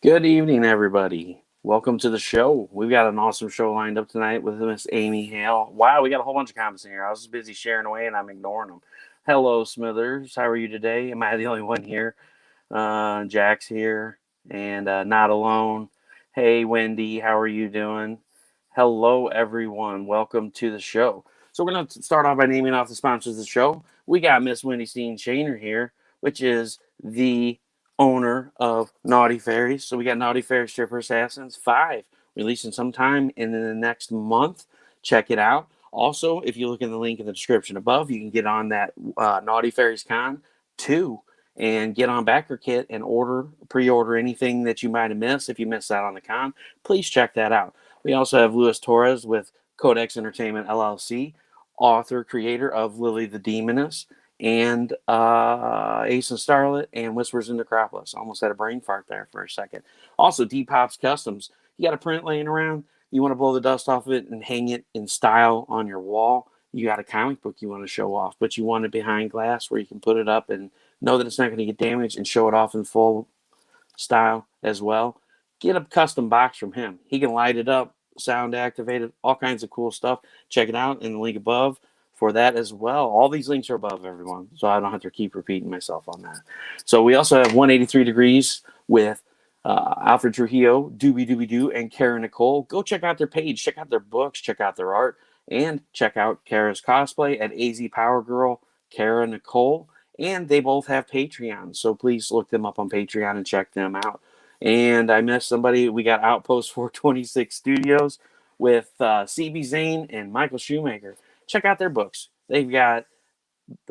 Good evening, everybody. Welcome to the show. We've got an awesome show lined up tonight with Miss Amy Hale. Wow, we got a whole bunch of comments in here. I was just busy sharing away and I'm ignoring them. Hello, Smithers. How are you today? Am I the only one here? Jack's here and not alone. Hey, Wendy. How are you doing? Hello, everyone. Welcome to the show. So we're going to start off by naming off the sponsors of the show. We got Miss Wendy Steen Shaner here, which is the owner of Naughty Faeries. So we got Naughty Faeries Stripper Assassins 5 releasing sometime in the next month. Check it out. Also, if you look in the link in the description above, you can get on that Naughty Faeries Con 2 and get on Backer Kit and pre-order anything that you might have missed. If you missed out on the con, please check that out. We also have Luis Torres with Codex Entertainment LLC, author, creator of Lily the Demoness, and Ace and Starlet, and Whispers in Necropolis. Almost had a brain fart there for a second. Also, DPopp Customz. You got a print laying around, you want to blow the dust off of it and hang it in style on your wall. You got a comic book you want to show off, but you want it behind glass where you can put it up and know that it's not going to get damaged and show it off in full style as well. Get a custom box from him. He can light it up, sound activated, all kinds of cool stuff. Check it out in the link above for that as well. All these links are above, everyone, so I don't have to keep repeating myself on that. So we also have 183 Degrees with Alfred Trujillo, Doo, and Cara Nicole. Go check out their page, check out their books, check out their art, and check out Cara's cosplay at AZ Power Girl, Cara Nicole. And they both have Patreon, so please look them up on Patreon and check them out. And I missed somebody. We got Outpost 426 Studios with CB Zane and Michael Shoemaker. Check out their books. They've got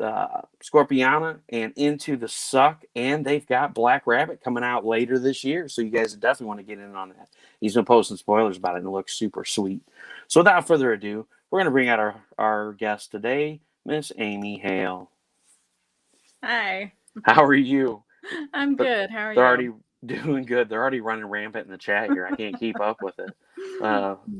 Scorpiana and Into the Suck, and they've got Black Rabbit coming out later this year. So you guys definitely want to get in on that. He's been posting spoilers about it, and it looks super sweet. So without further ado, we're going to bring out our guest today, Miss Amy Hale. Hi. How are you? I'm good. How are you? They're already doing good. They're already running rampant in the chat here. I can't keep up with it.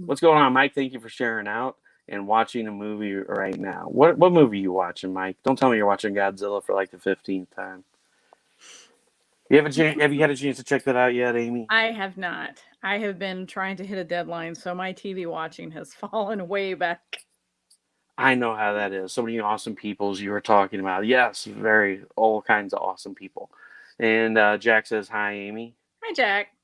What's going on, Mike? Thank you for sharing out and watching a movie right now. What movie are you watching, Mike? Don't tell me you're watching Godzilla for like the 15th time. Have you had a chance to check that out yet, Amy? I have not. I have been trying to hit a deadline, so my TV watching has fallen way back. I know how that is. So many awesome peoples you were talking about. Yes, all kinds of awesome people. And Jack says, hi, Amy. Hi, Jack.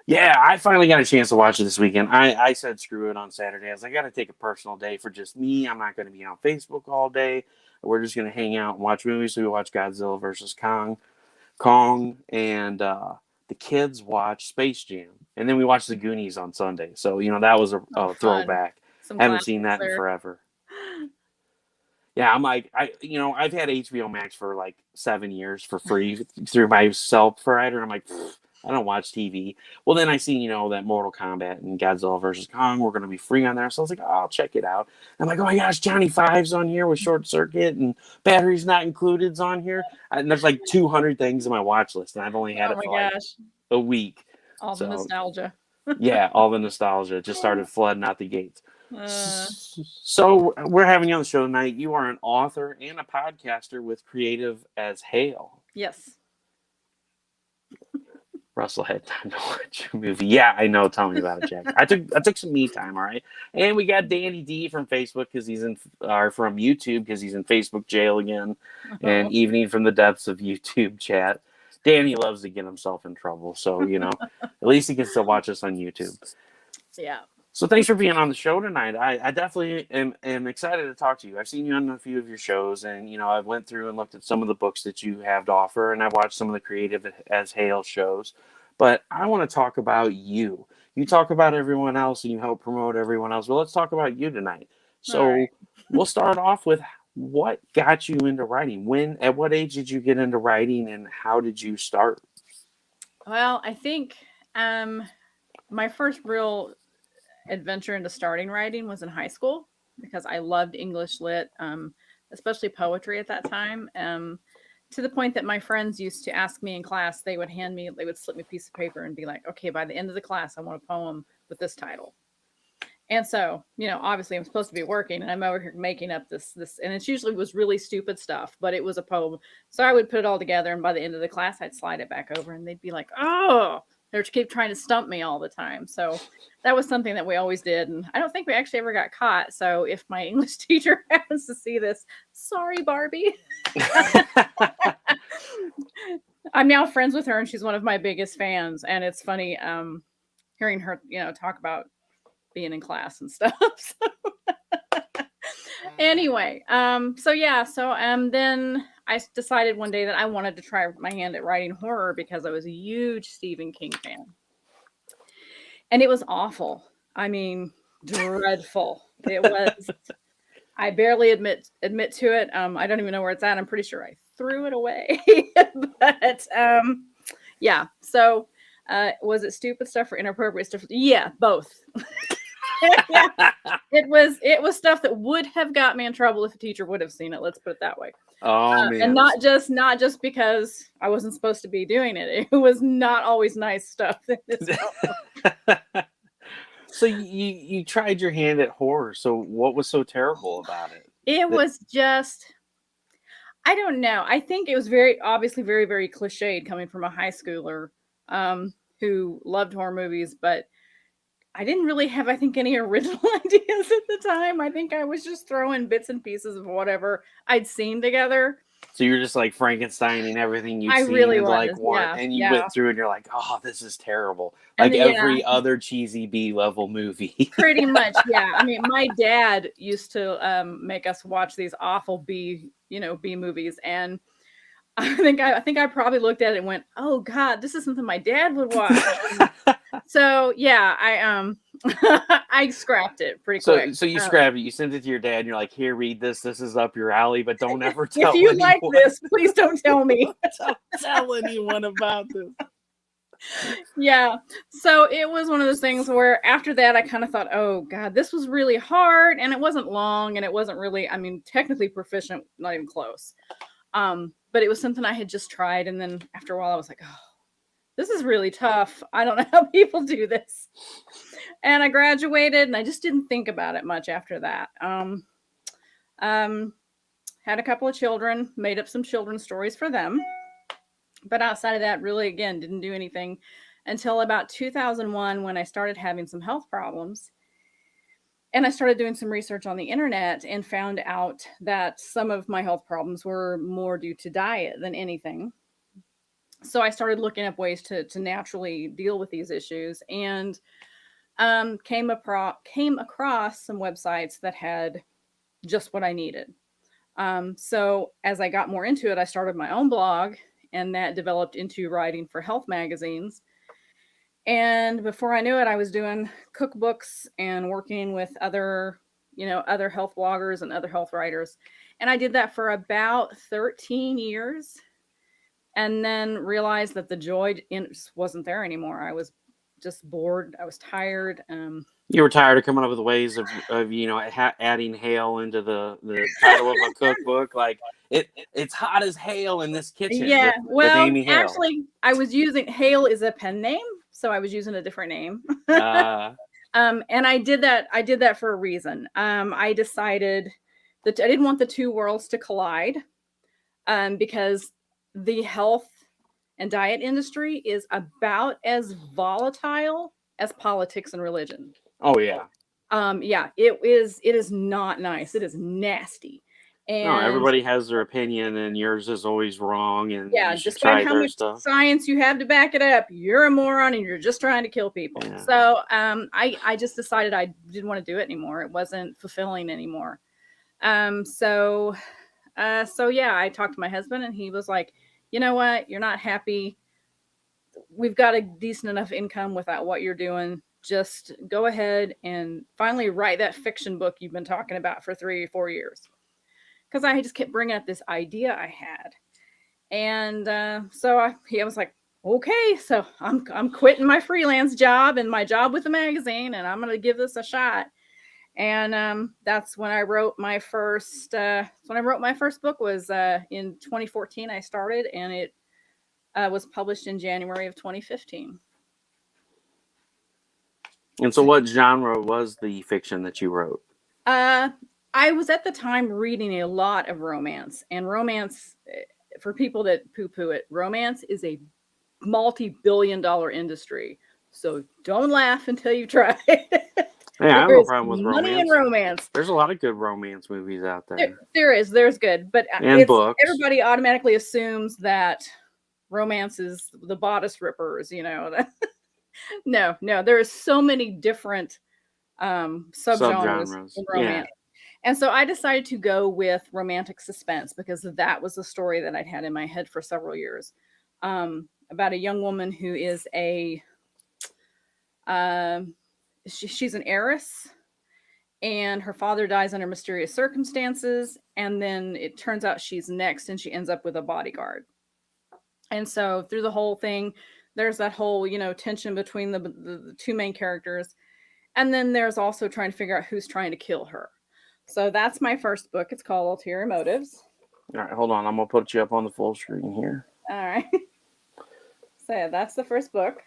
Yeah, I finally got a chance to watch it this weekend. I said screw it on Saturday. I was like, I got to take a personal day for just me. I'm not going to be on Facebook all day. We're just going to hang out and watch movies. So we watched Godzilla versus Kong, and the kids watched Space Jam. And then we watched The Goonies on Sunday. So, that was a throwback. Haven't seen that in forever. Yeah, I'm like, I've had HBO Max for like 7 years for free through my cell provider. I'm like, I don't watch TV. Well, then I see, that Mortal Kombat and Godzilla versus Kong were going to be free on there. So I was like, I'll check it out. I'm like, oh my gosh, Johnny Five's on here with Short Circuit and Batteries Not Included's on here. And there's like 200 things in my watch list, and I've only had it for like a week. All the nostalgia. Yeah, all the nostalgia just started flooding out the gates. So we're having you on the show tonight. You are an author and a podcaster with Creative as Hale. Yes. Russell had time to watch a movie. Yeah, I know. Tell me about it, Jack. I took some me time, all right. And we got Danny D from Facebook because from YouTube because he's in Facebook jail again, and Evening from the depths of YouTube chat. Danny loves to get himself in trouble, so at least he can still watch us on YouTube. Yeah. So thanks for being on the show tonight. I definitely am excited to talk to you. I've seen you on a few of your shows, and I went through and looked at some of the books that you have to offer, and I've watched some of the Creative as Hale shows. But I want to talk about you. You talk about everyone else, and you help promote everyone else. Well, let's talk about you tonight. So We'll start off with what got you into writing. At what age did you get into writing, and how did you start? Well, I think my first real adventure into starting writing was in high school because I loved English lit, especially poetry at that time. To the point that my friends used to ask me in class, they would slip me a piece of paper and be like, okay, by the end of the class, I want a poem with this title. And so, obviously I'm supposed to be working and I'm over here making up this, and it usually was really stupid stuff, but it was a poem. So I would put it all together, and by the end of the class, I'd slide it back over and they'd be like, oh, They keep trying to stump me all the time. So that was something that we always did. And I don't think we actually ever got caught. So if my English teacher happens to see this, sorry, Barbie. I'm now friends with her, and she's one of my biggest fans. And it's funny hearing her, talk about being in class and stuff. Anyway, then I decided one day that I wanted to try my hand at writing horror because I was a huge Stephen King fan. And it was awful. I mean, dreadful. It was. I barely admit to it. I don't even know where it's at. I'm pretty sure I threw it away. But yeah. So was it stupid stuff or inappropriate stuff? Yeah, both. Yeah. It was stuff that would have got me in trouble if a teacher would have seen it. Let's put it that way. Oh man. And not just because I wasn't supposed to be doing it. It was not always nice stuff. So you tried your hand at horror. So what was so terrible about it? It was just, I don't know. I think it was obviously very, very cliched coming from a high schooler who loved horror movies, but I didn't really have, I think, any original ideas at the time. I think I was just throwing bits and pieces of whatever I'd seen together. So you're just like Frankensteining everything you've seen really and was, and you went through and you're like, oh, this is terrible. Like every other cheesy B level movie. Pretty much, yeah. I mean, my dad used to make us watch these awful B movies, and I think I probably looked at it and went, "Oh God, this is something my dad would watch." So yeah, I I scrapped it pretty quick. So you scrapped it. You sent it to your dad, and you're like, "Here, read this. This is up your alley, but don't ever tell anyone. If you like this, please don't tell me. Don't tell anyone about this." Yeah. So it was one of those things where after that, I kind of thought, "Oh God, this was really hard, and it wasn't long, and it wasn't really, I mean, technically proficient, not even close." But it was something I had just tried, and then after a while, I was like, "Oh, this is really tough. I don't know how people do this." And I graduated, and I just didn't think about it much after that. Had a couple of children, made up some children's stories for them. But outside of that, really, again, didn't do anything until about 2001 when I started having some health problems. And I started doing some research on the internet and found out that some of my health problems were more due to diet than anything. So I started looking up ways to naturally deal with these issues, and came across some websites that had just what I needed. So as I got more into it, I started my own blog, and that developed into writing for health magazines. And before I knew it, I was doing cookbooks and working with other health bloggers and other health writers. And I did that for about 13 years. And then realized that the joy wasn't there anymore. I was just bored. I was tired. You were tired of coming up with ways of adding Hale into the title of a cookbook. Like it's hot as Hale in this kitchen. Yeah, with Amy Hale. Actually, I was using Hale is a pen name, so I was using a different name. And I did that for a reason. I decided that I didn't want the two worlds to collide, because the health and diet industry is about as volatile as politics and religion. Oh yeah. Yeah, it is not nice. It is nasty. And no, everybody has their opinion, and yours is always wrong. And yeah, despite how much science you have to back it up, you're a moron and you're just trying to kill people. Yeah. So I just decided I didn't want to do it anymore. It wasn't fulfilling anymore. So yeah, I talked to my husband, and he was like, "You know what? You're not happy. We've got a decent enough income without what you're doing. Just go ahead and finally write that fiction book you've been talking about for 3 or 4 years." Because I just kept bringing up this idea I had. And he was like, "Okay, so I'm quitting my freelance job and my job with the magazine, and I'm going to give this a shot." And that's when I wrote my first. Book was in 2014. I started, and it was published in January of 2015. And so, what genre was the fiction that you wrote? I was at the time reading a lot of romance, and romance, for people that poo-poo it, romance is a multi-billion-dollar industry. So don't laugh until you try. Yeah, I have There no is problem with money in romance. romance. There's a lot of good romance movies out there. There's good, but And books. everybody automatically assumes that romance is the bodice rippers, you know. No, there is so many different subgenres in romance. Yeah. And so I decided to go with romantic suspense because that was the story that I'd had in my head for several years. About a young woman who is she's an heiress, and her father dies under mysterious circumstances, and then it turns out she's next, and she ends up with a bodyguard. And so through the whole thing, there's that whole, tension between the two main characters. And then there's also trying to figure out who's trying to kill her. So that's my first book. It's called Ulterior Motives. All right, hold on. I'm going to put you up on the full screen here. All right. So yeah, that's the first book.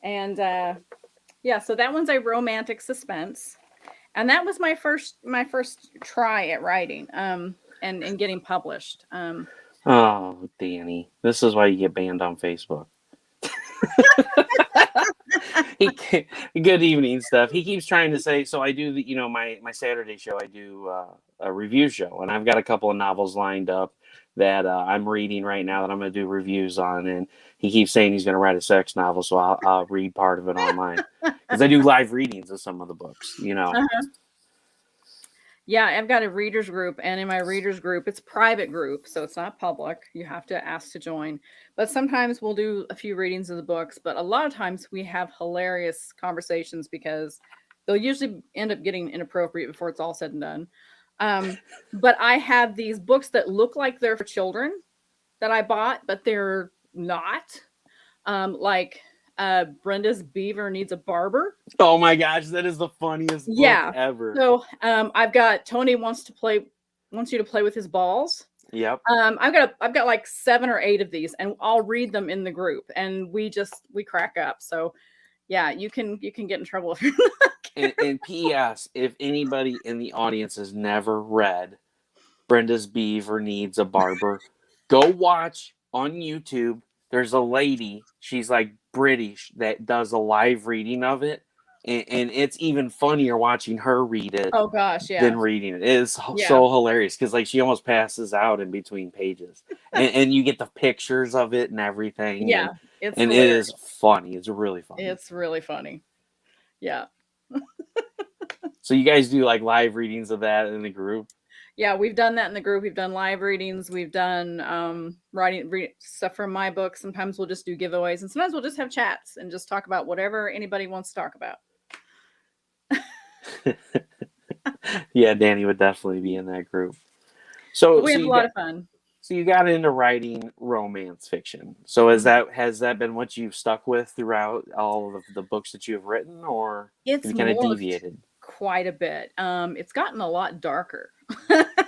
And so that one's a romantic suspense. And that was my first try at writing and getting published. Oh, Danny. This is why you get banned on Facebook. Good evening, Steph. He keeps trying to say, so I do my Saturday show, I do a review show, and I've got a couple of novels lined up that I'm reading right now that I'm going to do reviews on, and he keeps saying he's going to write a sex novel, so I'll read part of it online because I do live readings of some of the books, Uh-huh. Yeah, I've got a readers group, and in my readers group, it's a private group, so it's not public. You have to ask to join. But sometimes we'll do a few readings of the books, but a lot of times we have hilarious conversations because they'll usually end up getting inappropriate before it's all said and done. But I have these books that look like they're for children that I bought, but they're not. Like Brenda's Beaver Needs a Barber. Oh my gosh, that is the funniest book ever. So I've got Tony wants you to play with his balls. Yep. I've got like 7 or 8 of these, and I'll read them in the group, and we crack up. So yeah, you can get in trouble if you're not. And P.S. If anybody in the audience has never read Brenda's Beaver Needs a Barber, go watch on YouTube. There's a lady, she's like British, that does a live reading of it. And it's even funnier watching her read it. Oh gosh, yeah. Than reading it. It is so hilarious because like she almost passes out in between pages, and you get the pictures of it and everything. Yeah, it is funny. It's really funny. It's really funny. Yeah. So you guys do like live readings of that in the group? Yeah, we've done that in the group. We've done live readings. We've done writing stuff from my book. Sometimes we'll just do giveaways, and sometimes we'll just have chats and just talk about whatever anybody wants to talk about. Yeah, Danny would definitely be in that group. So we have a lot of fun. So you got into writing romance fiction. So has that been what you've stuck with throughout all of the books that you've written, or it's have you kind of deviated? Quite a bit. It's gotten a lot darker.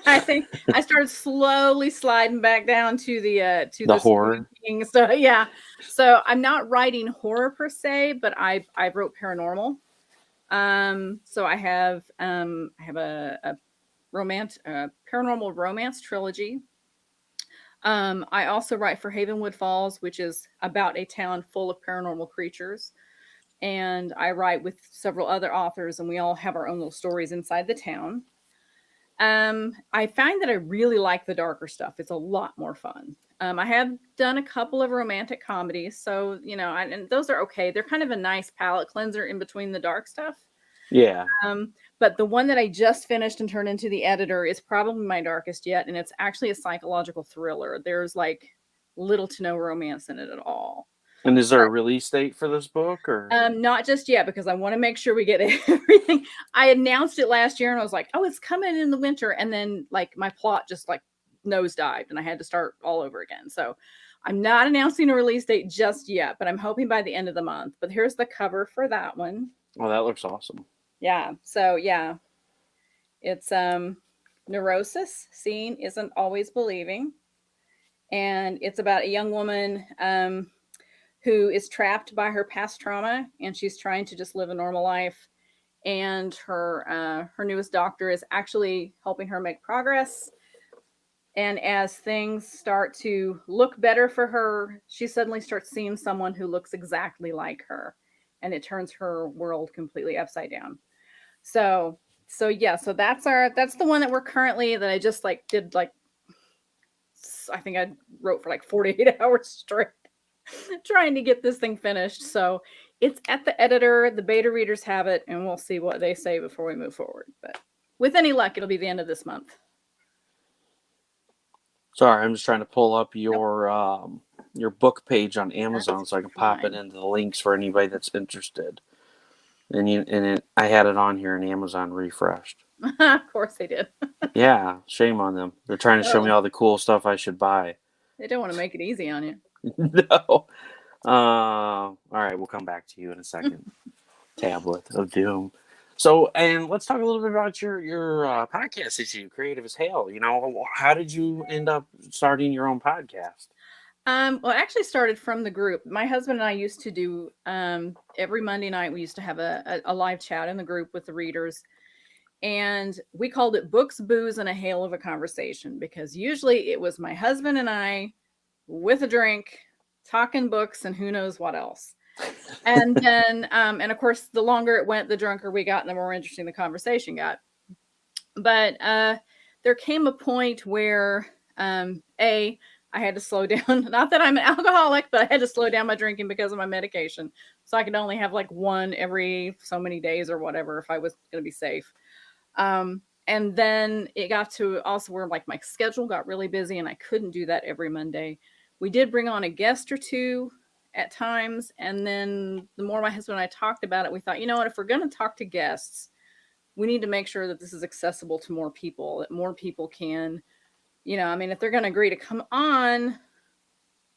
I think I started slowly sliding back down to the horror stuff. Yeah. So I'm not writing horror per se, but I wrote paranormal. So I have a paranormal romance trilogy. I also write for Havenwood Falls, which is about a town full of paranormal creatures. And I write with several other authors, and we all have our own little stories inside the town. I find that I really like the darker stuff. It's a lot more fun. I have done a couple of romantic comedies, so and those are okay. They're kind of a nice palate cleanser in between the dark stuff. Yeah. But the one that I just finished and turned into the editor is probably my darkest yet, and it's actually a psychological thriller. There's like little to no romance in it at all. And is there a release date for this book, or not just yet, because I want to make sure we get everything. I announced it last year, and I was like, "Oh, it's coming in the winter," and then like my plot just like nosedived, and I had to start all over again. So I'm not announcing a release date just yet, but I'm hoping by the end of the month. But here's the cover for that one. Oh, that looks awesome. Yeah. So yeah, it's neurosis. Seeing isn't always believing, and it's about a young woman who is trapped by her past trauma, and she's trying to just live a normal life. And her newest doctor is actually helping her make progress. And as things start to look better for her, she suddenly starts seeing someone who looks exactly like her, and it turns her world completely upside down. So, so that's the one that we're currently that I just like did like I think I wrote for like 48 hours straight trying to get this thing finished. So, it's at the editor, the beta readers have it, and we'll see what they say before we move forward. But with any luck, it'll be the end of this month. Sorry, I'm just trying to pull up Nope. your book page on Amazon That's so I can pop fine. it into the links for anybody that's interested. I had it on here and Amazon refreshed. Of course they did. Yeah, shame on them. They're trying to show me all the cool stuff I should buy. They don't want to make it easy on you. No. All right, we'll come back to you in a second. Tablet of Doom. So, and let's talk a little bit about your podcast that you creative as hell. You know, how did you end up starting your own podcast? Well, it actually started from the group. My husband and I used to do every Monday night. We used to have a live chat in the group with the readers, and we called it Books, Booze, and a Hail of a Conversation because usually it was my husband and I with a drink talking books and who knows what else. And then, and of course, the longer it went, the drunker we got, and the more interesting the conversation got. But there came a point where, I had to slow down. Not that I'm an alcoholic, but I had to slow down my drinking because of my medication. So I could only have like one every so many days or whatever if I was going to be safe. And then it got to also where like my schedule got really busy and I couldn't do that every Monday. We did bring on a guest or two at times. And then the more my husband and I talked about it, we thought, you know what, if we're going to talk to guests, we need to make sure that this is accessible to more people, that more people can, you know, I mean, if they're going to agree to come on,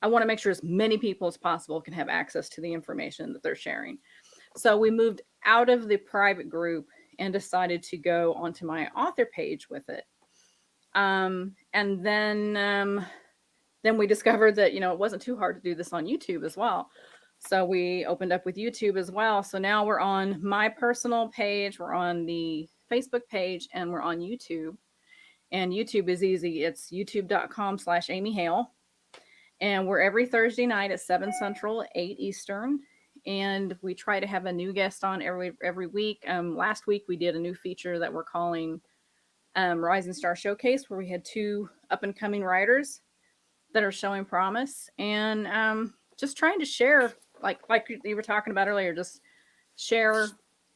I want to make sure as many people as possible can have access to the information that they're sharing. So we moved out of the private group and decided to go onto my author page with it. And then we discovered that, you know, it wasn't too hard to do this on YouTube as well. So we opened up with YouTube as well. So now we're on my personal page, we're on the Facebook page, and we're on YouTube. And YouTube is easy. It's youtube.com/Amy Hale. And we're every Thursday night at 7 Central, 8 Eastern. And we try to have a new guest on every week. Last week we did a new feature that we're calling Rising Star Showcase, where we had 2 up-and-coming writers that are showing promise. And just trying to share, like you were talking about earlier, just share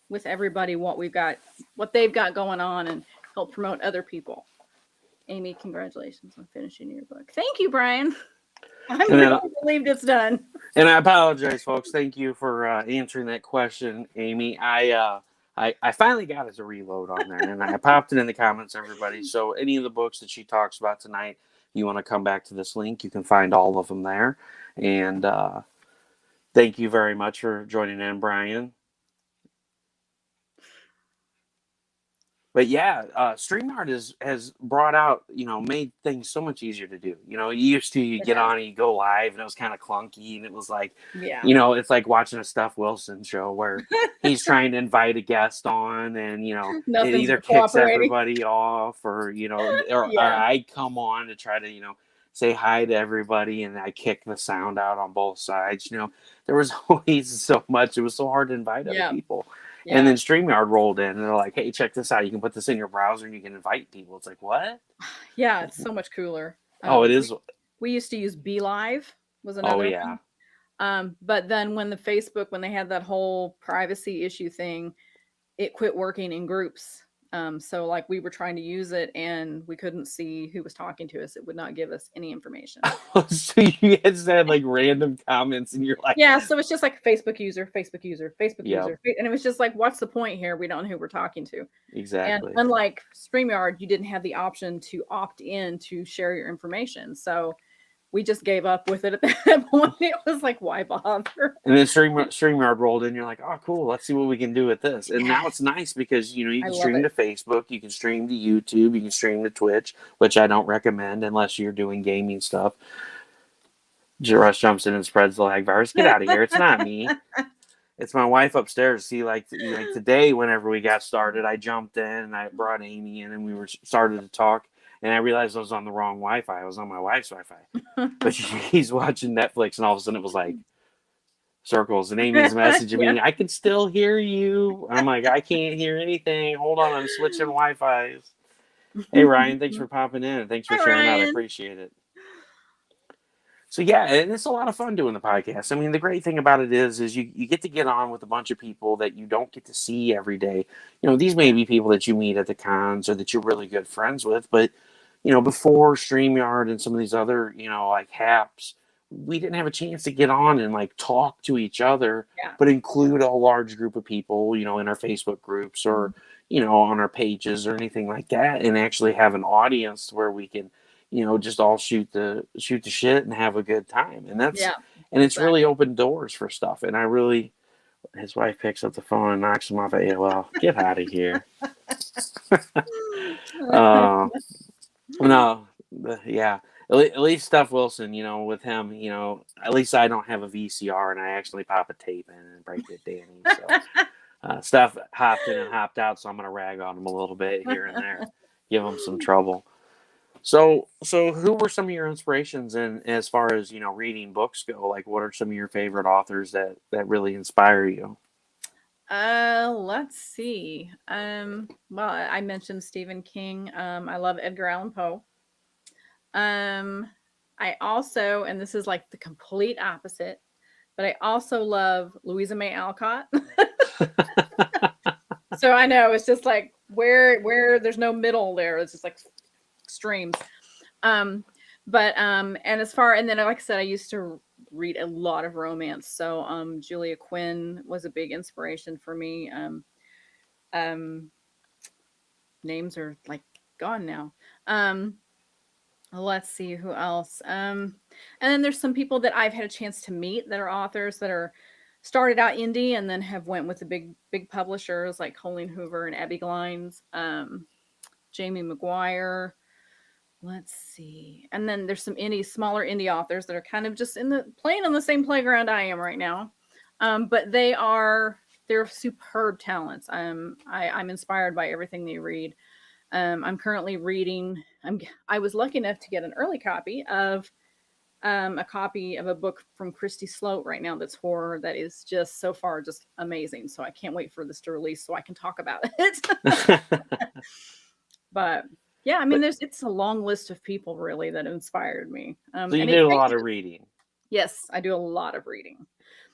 with everybody what we've got, what they've got going on, and help promote other people. Amy, congratulations on finishing your book. Thank you, Brian. I'm really relieved it's done. And I apologize, folks. Thank you for answering that question, Amy. I finally got it to reload on there, and I popped it in the comments, everybody. So any of the books that she talks about tonight, you want to come back to this link, you can find all of them there. And thank you very much for joining in, Brian. But yeah, StreamYard has brought out, you know, made things so much easier to do. You know, you used to get on and you go live and it was kind of clunky and it was like, you know, it's like watching a Steph Wilson show where he's trying to invite a guest on and, you know, it either kicks everybody off or, you know, or I come on to try to, you know, say hi to everybody and I kick the sound out on both sides. You know, there was always so much. It was so hard to invite other people. Yeah. And then StreamYard rolled in and they're like, hey, check this out. You can put this in your browser and you can invite people. It's like, what? Yeah, it's so much cooler. Oh, it is. We used to use BeLive was another one. But then when when they had that whole privacy issue thing, it quit working in groups. So like we were trying to use it and we couldn't see who was talking to us. It would not give us any information. So you guys had like random comments and you're like, yeah. So it's just like Facebook user, user. And it was just like, what's the point here? We don't know who we're talking to. Exactly. And unlike StreamYard, you didn't have the option to opt in to share your information. So we just gave up with it at that point. It was like, why bother? And then StreamYard rolled in. You're like, oh, cool. Let's see what we can do with this. And now it's nice because, you know, you can stream to Facebook, you can stream to YouTube, you can stream to Twitch, which I don't recommend unless you're doing gaming stuff. Russ jumps in and spreads the lag virus. Get out of here. It's not me. It's my wife upstairs. See, like today, whenever we got started, I jumped in and I brought Amy in and we started to talk. And I realized I was on the wrong Wi-Fi. I was on my wife's Wi-Fi. But he's watching Netflix, and all of a sudden it was like circles. And Amy's messaging Yeah. me, I can still hear you. I'm like, I can't hear anything. Hold on, I'm switching Wi-Fis. Hey, Ryan, thanks for popping in, and thanks for Hi, sharing out. I Ryan. appreciate it. So yeah, and it's a lot of fun doing the podcast. I mean, the great thing about it is you get to get on with a bunch of people that you don't get to see every day. You know, these may be people that you meet at the cons or that you're really good friends with, but you know, before StreamYard and some of these other, you know, like apps, we didn't have a chance to get on and like talk to each other, Yeah. but include a large group of people, you know, in our Facebook groups or, you know, on our pages or anything like that, and actually have an audience where we can, you know, just all shoot the shit and have a good time. And Yeah. and it's really Exactly. opened doors for stuff. And I really, his wife picks up the phone and knocks him off at AOL. Get out of here. No, yeah. At least Steph Wilson, you know, with him, you know, at least I don't have a VCR and I actually pop a tape in and break it, Danny. So Steph hopped in and hopped out, so I'm going to rag on him a little bit here and there, give him some trouble. So who were some of your inspirations in as far as, you know, reading books go? Like, what are some of your favorite authors that really inspire you? Let's see. Well, I mentioned Stephen King. I love Edgar Allan Poe. Um, I also, and this is like the complete opposite, but I also love Louisa May Alcott. So I know it's just like where there's no middle there. It's just like extremes. And as far, and then like I said, I used to read a lot of romance. So Julia Quinn was a big inspiration for me. Um Names are like gone now. Let's see who else. And then there's some people that I've had a chance to meet that are authors that are started out indie and then have went with the big publishers like Colleen Hoover and Abby Glines, Jamie McGuire. Let's see. And then there's some smaller indie authors that are kind of just playing on the same playground I am right now. But they're superb talents. I'm inspired by everything they read. I'm currently reading. I was lucky enough to get an early copy of a book from Christy Sloat right now that's horror that is just so far just amazing. So I can't wait for this to release so I can talk about it. But yeah, I mean, it's a long list of people really that inspired me. So you And did it a lot of ranges. reading. Yes, I do a lot of reading,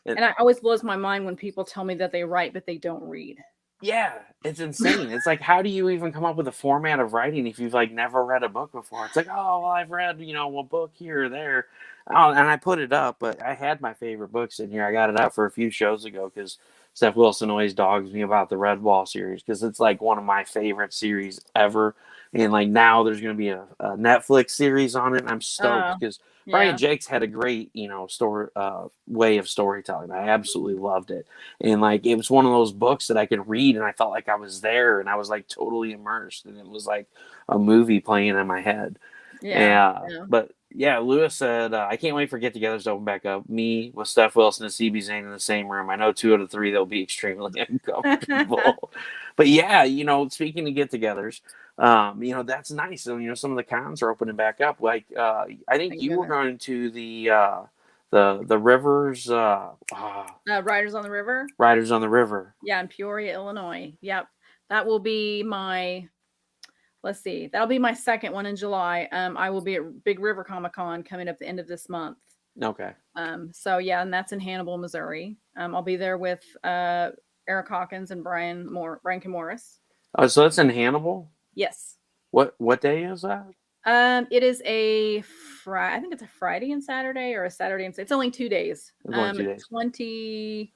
And and it always blows my mind when people tell me that they write but they don't read. yeah, it's insane. It's like, how do you even come up with a format of writing if you've like never read a book before? It's like, oh, well, I've read, you know, a book here or there. Oh, and I put it up, but I had my favorite books in here. I got it out for a few shows ago because Steph Wilson always dogs me about the Redwall series because it's like one of my favorite series ever. And like now there's going to be a Netflix series on it. And I'm stoked because Brian Yeah, Jakes had a great, you know, story way of storytelling. I absolutely loved it. And like it was one of those books that I could read and I felt like I was there and I was like totally immersed and it was like a movie playing in my head. yeah, Yeah, yeah. but yeah, Lewis said, I can't wait for get-togethers to open back up. Me with Steph Wilson and CB Zane in the same room. I know 2 out of 3 they'll be extremely uncomfortable. But yeah, you know, speaking of get-togethers, you know, that's nice. So, you know, some of the cons are opening back up. Like, I think Thank you were goodness. going to the rivers, Riders on the River. Riders on the River. Yeah, in Peoria, Illinois. Yep, that will be my. Let's see, that'll be my second one in July. I will be at Big River Comic Con coming up the end of this month. Okay. So yeah, and that's in Hannibal, Missouri. I'll be there with Eric Hawkins and Brian K. Morris. Oh, so that's in Hannibal? Yes. What day is that? It is I think it's a Friday and Saturday or a Saturday and it's only 2 days. It's only 2 days. 20.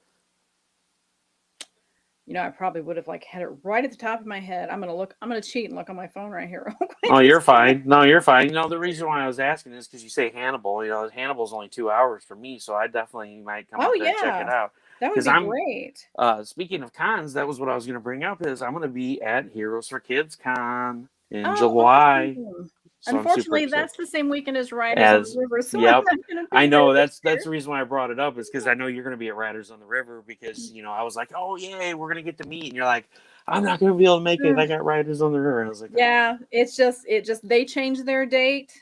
You know, I probably would have like had it right at the top of my head. I'm gonna cheat and look on my phone right here. Oh, you're fine. No, you're fine. You know, the reason why I was asking is because you say Hannibal. You know, Hannibal's only 2 hours for me, so I definitely might come up Oh there and check it yeah, out. that would Because be great. speaking of cons, that was what I was going to bring up. Is I'm going to be at Heroes for Kids Con in Oh, July, awesome. so I'm super Unfortunately, excited. that's the same weekend as Riders on the River, so I'm Yep, not gonna I be there know this that's year. the reason why I brought it up is because I know you're going to be at Riders on the River because you know I was like, oh yay, we're going to get to meet, and you're like, I'm not going to be able to make it. I got Riders on the River. And I was like, yeah, it just they changed their date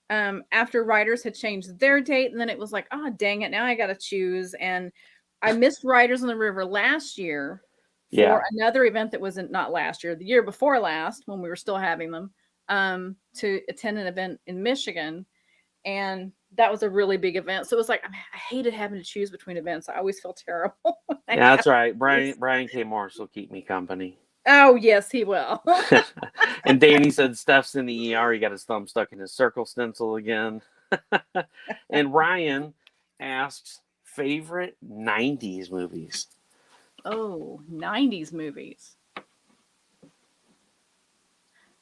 after Riders had changed their date, and then it was like, oh dang it, now I got to choose. And I missed Riders on the River last year for another event that wasn't not last year, the year before last, when we were still having them, to attend an event in Michigan. And that was a really big event. So it was like, I hated having to choose between events. I always feel terrible. Yeah, that's right. Brian K. Morris will keep me company. Oh, yes, he will. And Danny said Steph's in the ER. He got his thumb stuck in his circle stencil again. And Ryan asks, favorite 90s movies? Oh, 90s movies.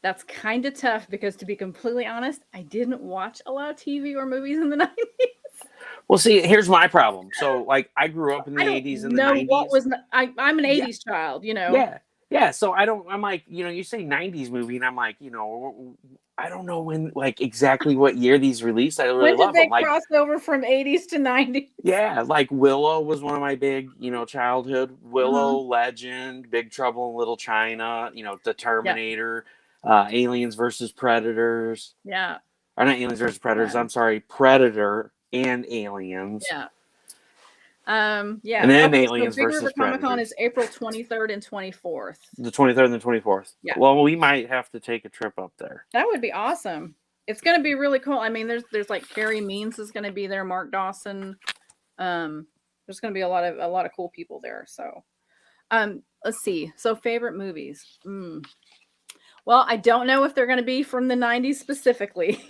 That's kind of tough because, to be completely honest, I didn't watch a lot of TV or movies in the 90s. Well, see, here's my problem. So, like, I grew up in the 80s and the 90s. What was I'm an 80s child, you know. Yeah. So I'm like, you say 90s movie, and I'm like, I don't know when, like, exactly what year these released. I really love them. When did they cross over from 80s to 90s? Yeah, like Willow was one of my big, childhood. Willow, Legend, Big Trouble in Little China, The Terminator, Aliens versus Predators. Yeah. Or not Aliens versus Predators. I'm sorry, Predator and Aliens. Yeah. And then Aliens Big versus River Predators. Comic-Con is April 23rd and 24th. The 23rd and the 24th. Yeah. Well, we might have to take a trip up there. That would be awesome. It's going to be really cool. I mean, there's like Carrie Means is going to be there, Mark Dawson. There's going to be a lot of cool people there. So, let's see. So, favorite movies. Well, I don't know if they're going to be from the 90s specifically.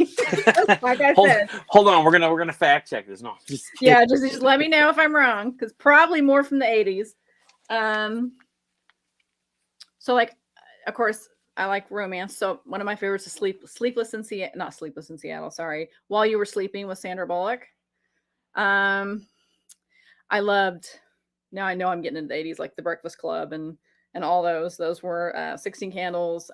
Like I said. Hold on, we're gonna fact check this. No, just let me know if I'm wrong, because probably more from the 80s. So, like, of course, I like romance. So one of my favorites is Sleepless in Seattle. Sorry, While You Were Sleeping with Sandra Bullock. I loved. Now I know I'm getting into the 80s, like The Breakfast Club and all those. Those were 16 Candles,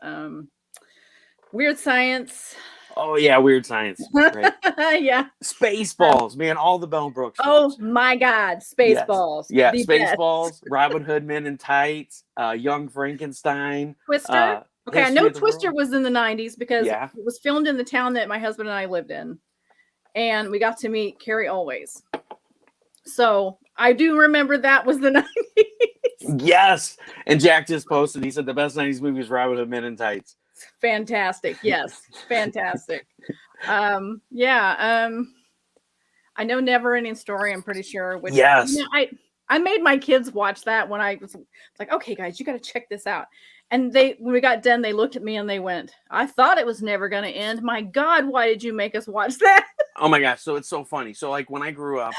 Weird Science. Oh yeah, Weird Science. Right. Yeah. Spaceballs, man, all the Mel Brooks. Oh my God, Spaceballs. Yes. Yeah, Spaceballs, Robin Hood Men in Tights, Young Frankenstein. Twister. Okay, I know Twister was in the 90s because it was filmed in the town that my husband and I lived in. And we got to meet Carrie Always. So I do remember that was the 90s. Yes. And Jack just posted, he said the best 90s movie is Robin Hood Men in Tights. Fantastic. Yes. Fantastic. I know Never Ending Story, I'm pretty sure. Which, yes. I made my kids watch that when I was like, okay, guys, you got to check this out. And when we got done, they looked at me and they went, I thought it was never going to end. My God, why did you make us watch that? Oh my gosh. So it's so funny. So like when I grew up,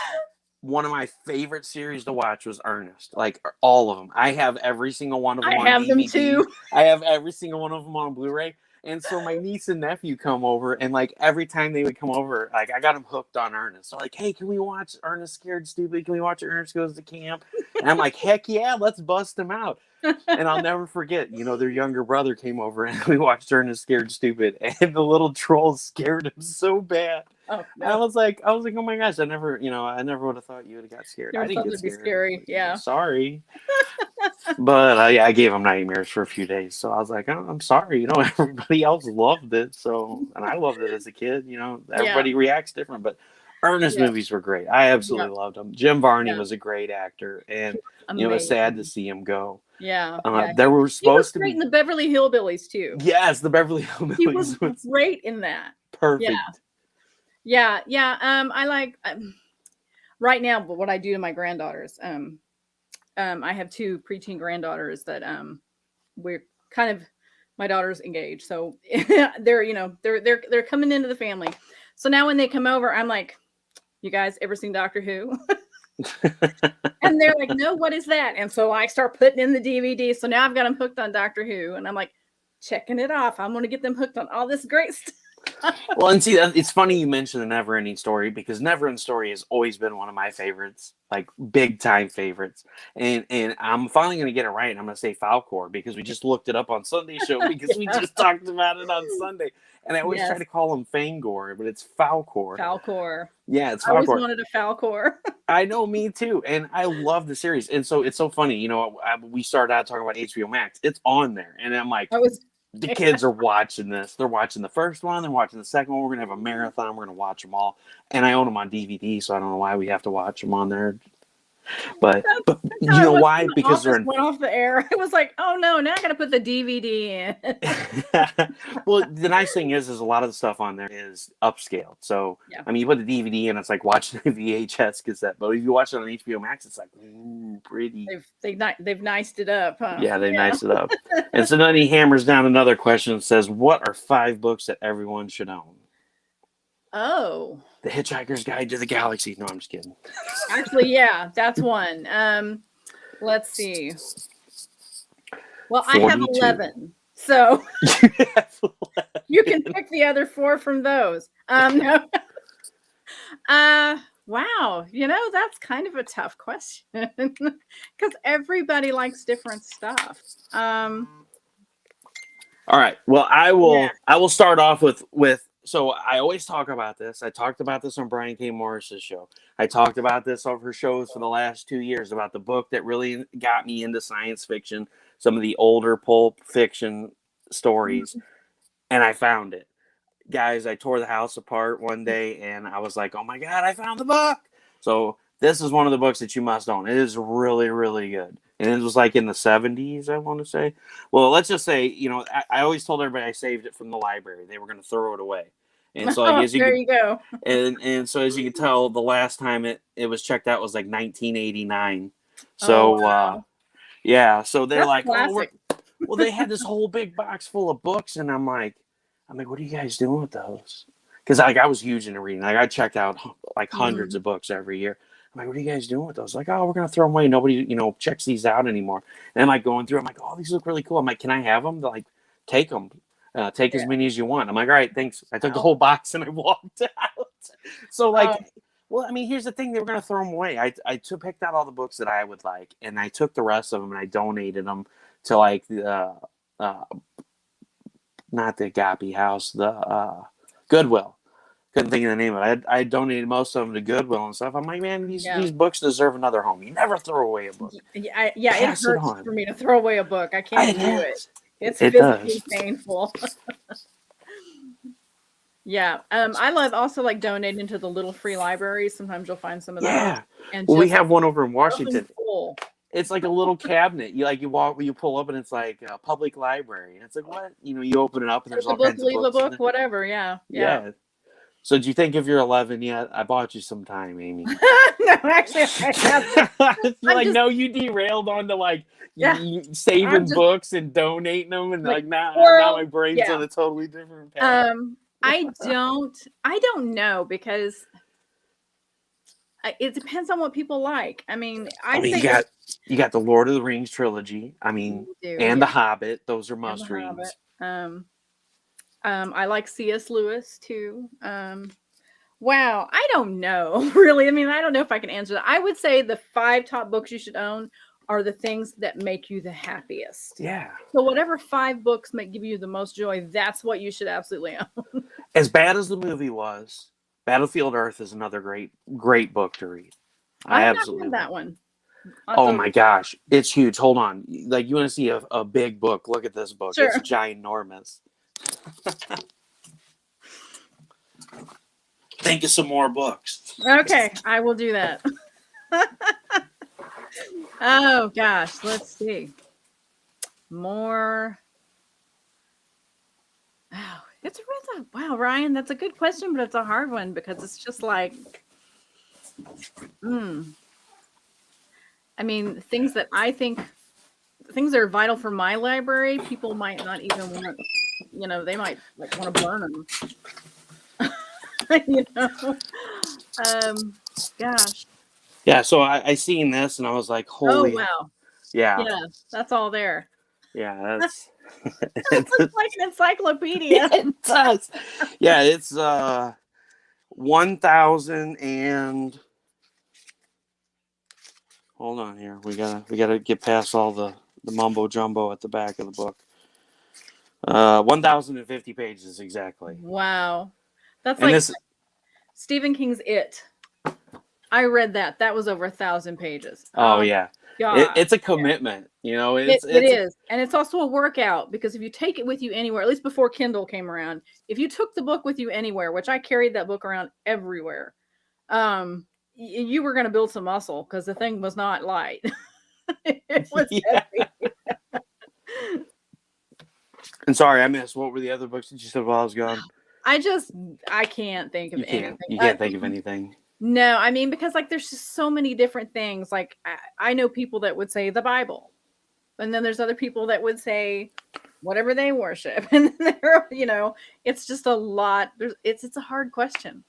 one of my favorite series to watch was Ernest. Like all of them. I have every single one of them on DVD. I have them too. I have every single one of them on Blu-ray. And so my niece and nephew come over, and like every time they would come over, like I got them hooked on Ernest. So like, hey, can we watch Ernest Scared Stupid? Can we watch Ernest Goes to Camp? And I'm like, heck yeah, let's bust them out. And I'll never forget, their younger brother came over and we watched Ernest Scared Stupid, and the little trolls scared him so bad. Oh, no. I was like, oh my gosh, I never would have thought you would have got scared. I didn't get scared. Be scary. Yeah. Sorry. But I gave him nightmares for a few days. So I was like, oh, I'm sorry. Everybody else loved it. So, and I loved it as a kid. Everybody reacts different. But Ernest movies were great. I absolutely loved them. Jim Varney was a great actor, and it was sad to see him go. Yeah. There were supposed to be in the Beverly Hillbillies too. Yes, the Beverly Hillbillies. He was great in that. Perfect. Yeah. I like right now. But what I do to my granddaughters, I have two preteen granddaughters that we're kind of, my daughter's engaged, so they're coming into the family. So now when they come over, I'm like, you guys ever seen Doctor Who? And they're like, no, what is that? And so I start putting in the DVD. So now I've got them hooked on Doctor Who, and I'm like checking it off. I'm going to get them hooked on all this great stuff. Well, and see, it's funny you mentioned the Never Ending Story because Never Ending Story has always been one of my favorites, like big time favorites. And I'm finally going to get it right. I'm going to say Falcor because we just looked it up on Sunday Show because we just talked about it on Sunday. And I always try Yes, to call him Fangor, but it's Falcor. Falcor. Yeah, it's I always Falcor. wanted a Falcor. I know, me too, and I love the series. And so it's so funny, we started out talking about HBO Max. It's on there, and I'm like, I was. the kids are watching this. They're watching the first one. They're watching the second one. We're gonna have a marathon. We're gonna watch them all. And I own them on DVD, so I don't know why we have to watch them on there. But That's you how it know was why? when The Because they're Office went off the air. I was like, oh no, now I got to put the DVD in. well, the nice thing is a lot of the stuff on there is upscaled. So Yeah. I mean, you put the DVD in, it's like watching a VHS cassette. But if you watch it on HBO Max, it's like pretty. They've niced it up, huh? Yeah, they niced it up. And so then he hammers down another question and says, "What are 5 books that everyone should own?" Oh, The Hitchhiker's Guide to the Galaxy. No, I'm just kidding. actually, yeah, that's one. Let's see. Well, I have 42. 11, so you can pick the other 4 from those. No. Wow. That's kind of a tough question because everybody likes different stuff. All right. Well, I will start off with. So I always talk about this. I talked about this on Brian K. Morris's show. I talked about this on her shows for the last 2 years about the book that really got me into science fiction, some of the older pulp fiction stories, and I found it. Guys, I tore the house apart one day and I was like, oh my God, I found the book. So this is one of the books that you must own. It is really, really good. And it was like in the 70s, I want to say. Well, let's just say, I always told everybody I saved it from the library. They were going to throw it away. And so like, There you go. and so as you can tell, the last time it was checked out was like 1989. So wow. yeah, so they're That's like, classic. well, they had this whole big box full of books, and I'm like, what are you guys doing with those? Because like I was huge into reading. Like I checked out like hundreds of books every year. I'm like, what are you guys doing with those? Like, oh, we're gonna throw them away. Nobody, checks these out anymore. And I'm like going through. I'm like, oh, these look really cool. I'm like, can I have them? They're like, take them. Take as many as you want. I'm like, all right, thanks. I took the whole box and I walked out. So like, well, I mean, here's the thing: they were gonna throw them away. I picked out all the books that I would like, and I took the rest of them and I donated them to like the not the Agape House, the Goodwill. Couldn't think of the name of it. I donated most of them to Goodwill and stuff. I'm like, man, these books deserve another home. You never throw away a book. Yeah, it hurts for me to throw away a book. I can't do it. It's physically painful. Yeah. I love also like donating to the little free libraries. Sometimes you'll find some of those. Yeah. And we have one over in Washington. Full. It's like a little cabinet. You pull up and it's like a public library. And it's like, what? You open it up and there's all kinds of books. Leave a book, whatever. Yeah. So do you think if you're 11 yet? I bought you some time, Amy. No, actually, I haven't. No, you derailed onto like saving books and donating them, and like now my brain's on a totally different path. I don't know because it depends on what people like. I mean, you got the Lord of the Rings trilogy. I mean, and The Hobbit. Those are must reads. I like C.S. Lewis too. Wow, I don't know, really. I mean, I don't know if I can answer that. I would say the 5 top books you should own are the things that make you the happiest. Yeah. So whatever 5 books give you the most joy, that's what you should absolutely own. As bad as the movie was, Battlefield Earth is another great book to read. I absolutely love that one. Oh my gosh, it's huge. Hold on. Like, you want to see a big book? Look at this book. Sure. It's ginormous. Think of some more books. Okay, I will do that. Oh gosh, let's see. More. Oh, wow, Ryan, that's a good question, but it's a hard one because it's just like, I mean, things that are vital for my library, people might not even want. They might like want to burn them. Gosh. Yeah, so I seen this and I was like, holy. Oh wow. Yeah. Yeah, that's all there. Yeah, that's It looks like an encyclopedia. It does. Yeah, it's 1,000 and hold on here. We gotta get past all the mumbo jumbo at the back of the book. 1,050 pages exactly. Wow. That's And like this, Stephen King's It. I read that. That was over 1,000 pages. oh yeah, God. it's a commitment. You know, It is. And it's also a workout because if you take it with you anywhere, at least before Kindle came around, if you took the book with you anywhere, which I carried that book around everywhere, you were going to build some muscle because the thing was not light. It was heavy. And sorry, I missed. What were the other books that you said while I was gone? I can't think of anything. You can't think of anything. No, I mean, because like there's just so many different things. Like I know people that would say the Bible, and then there's other people that would say whatever they worship, and then there, it's just a lot. It's a hard question.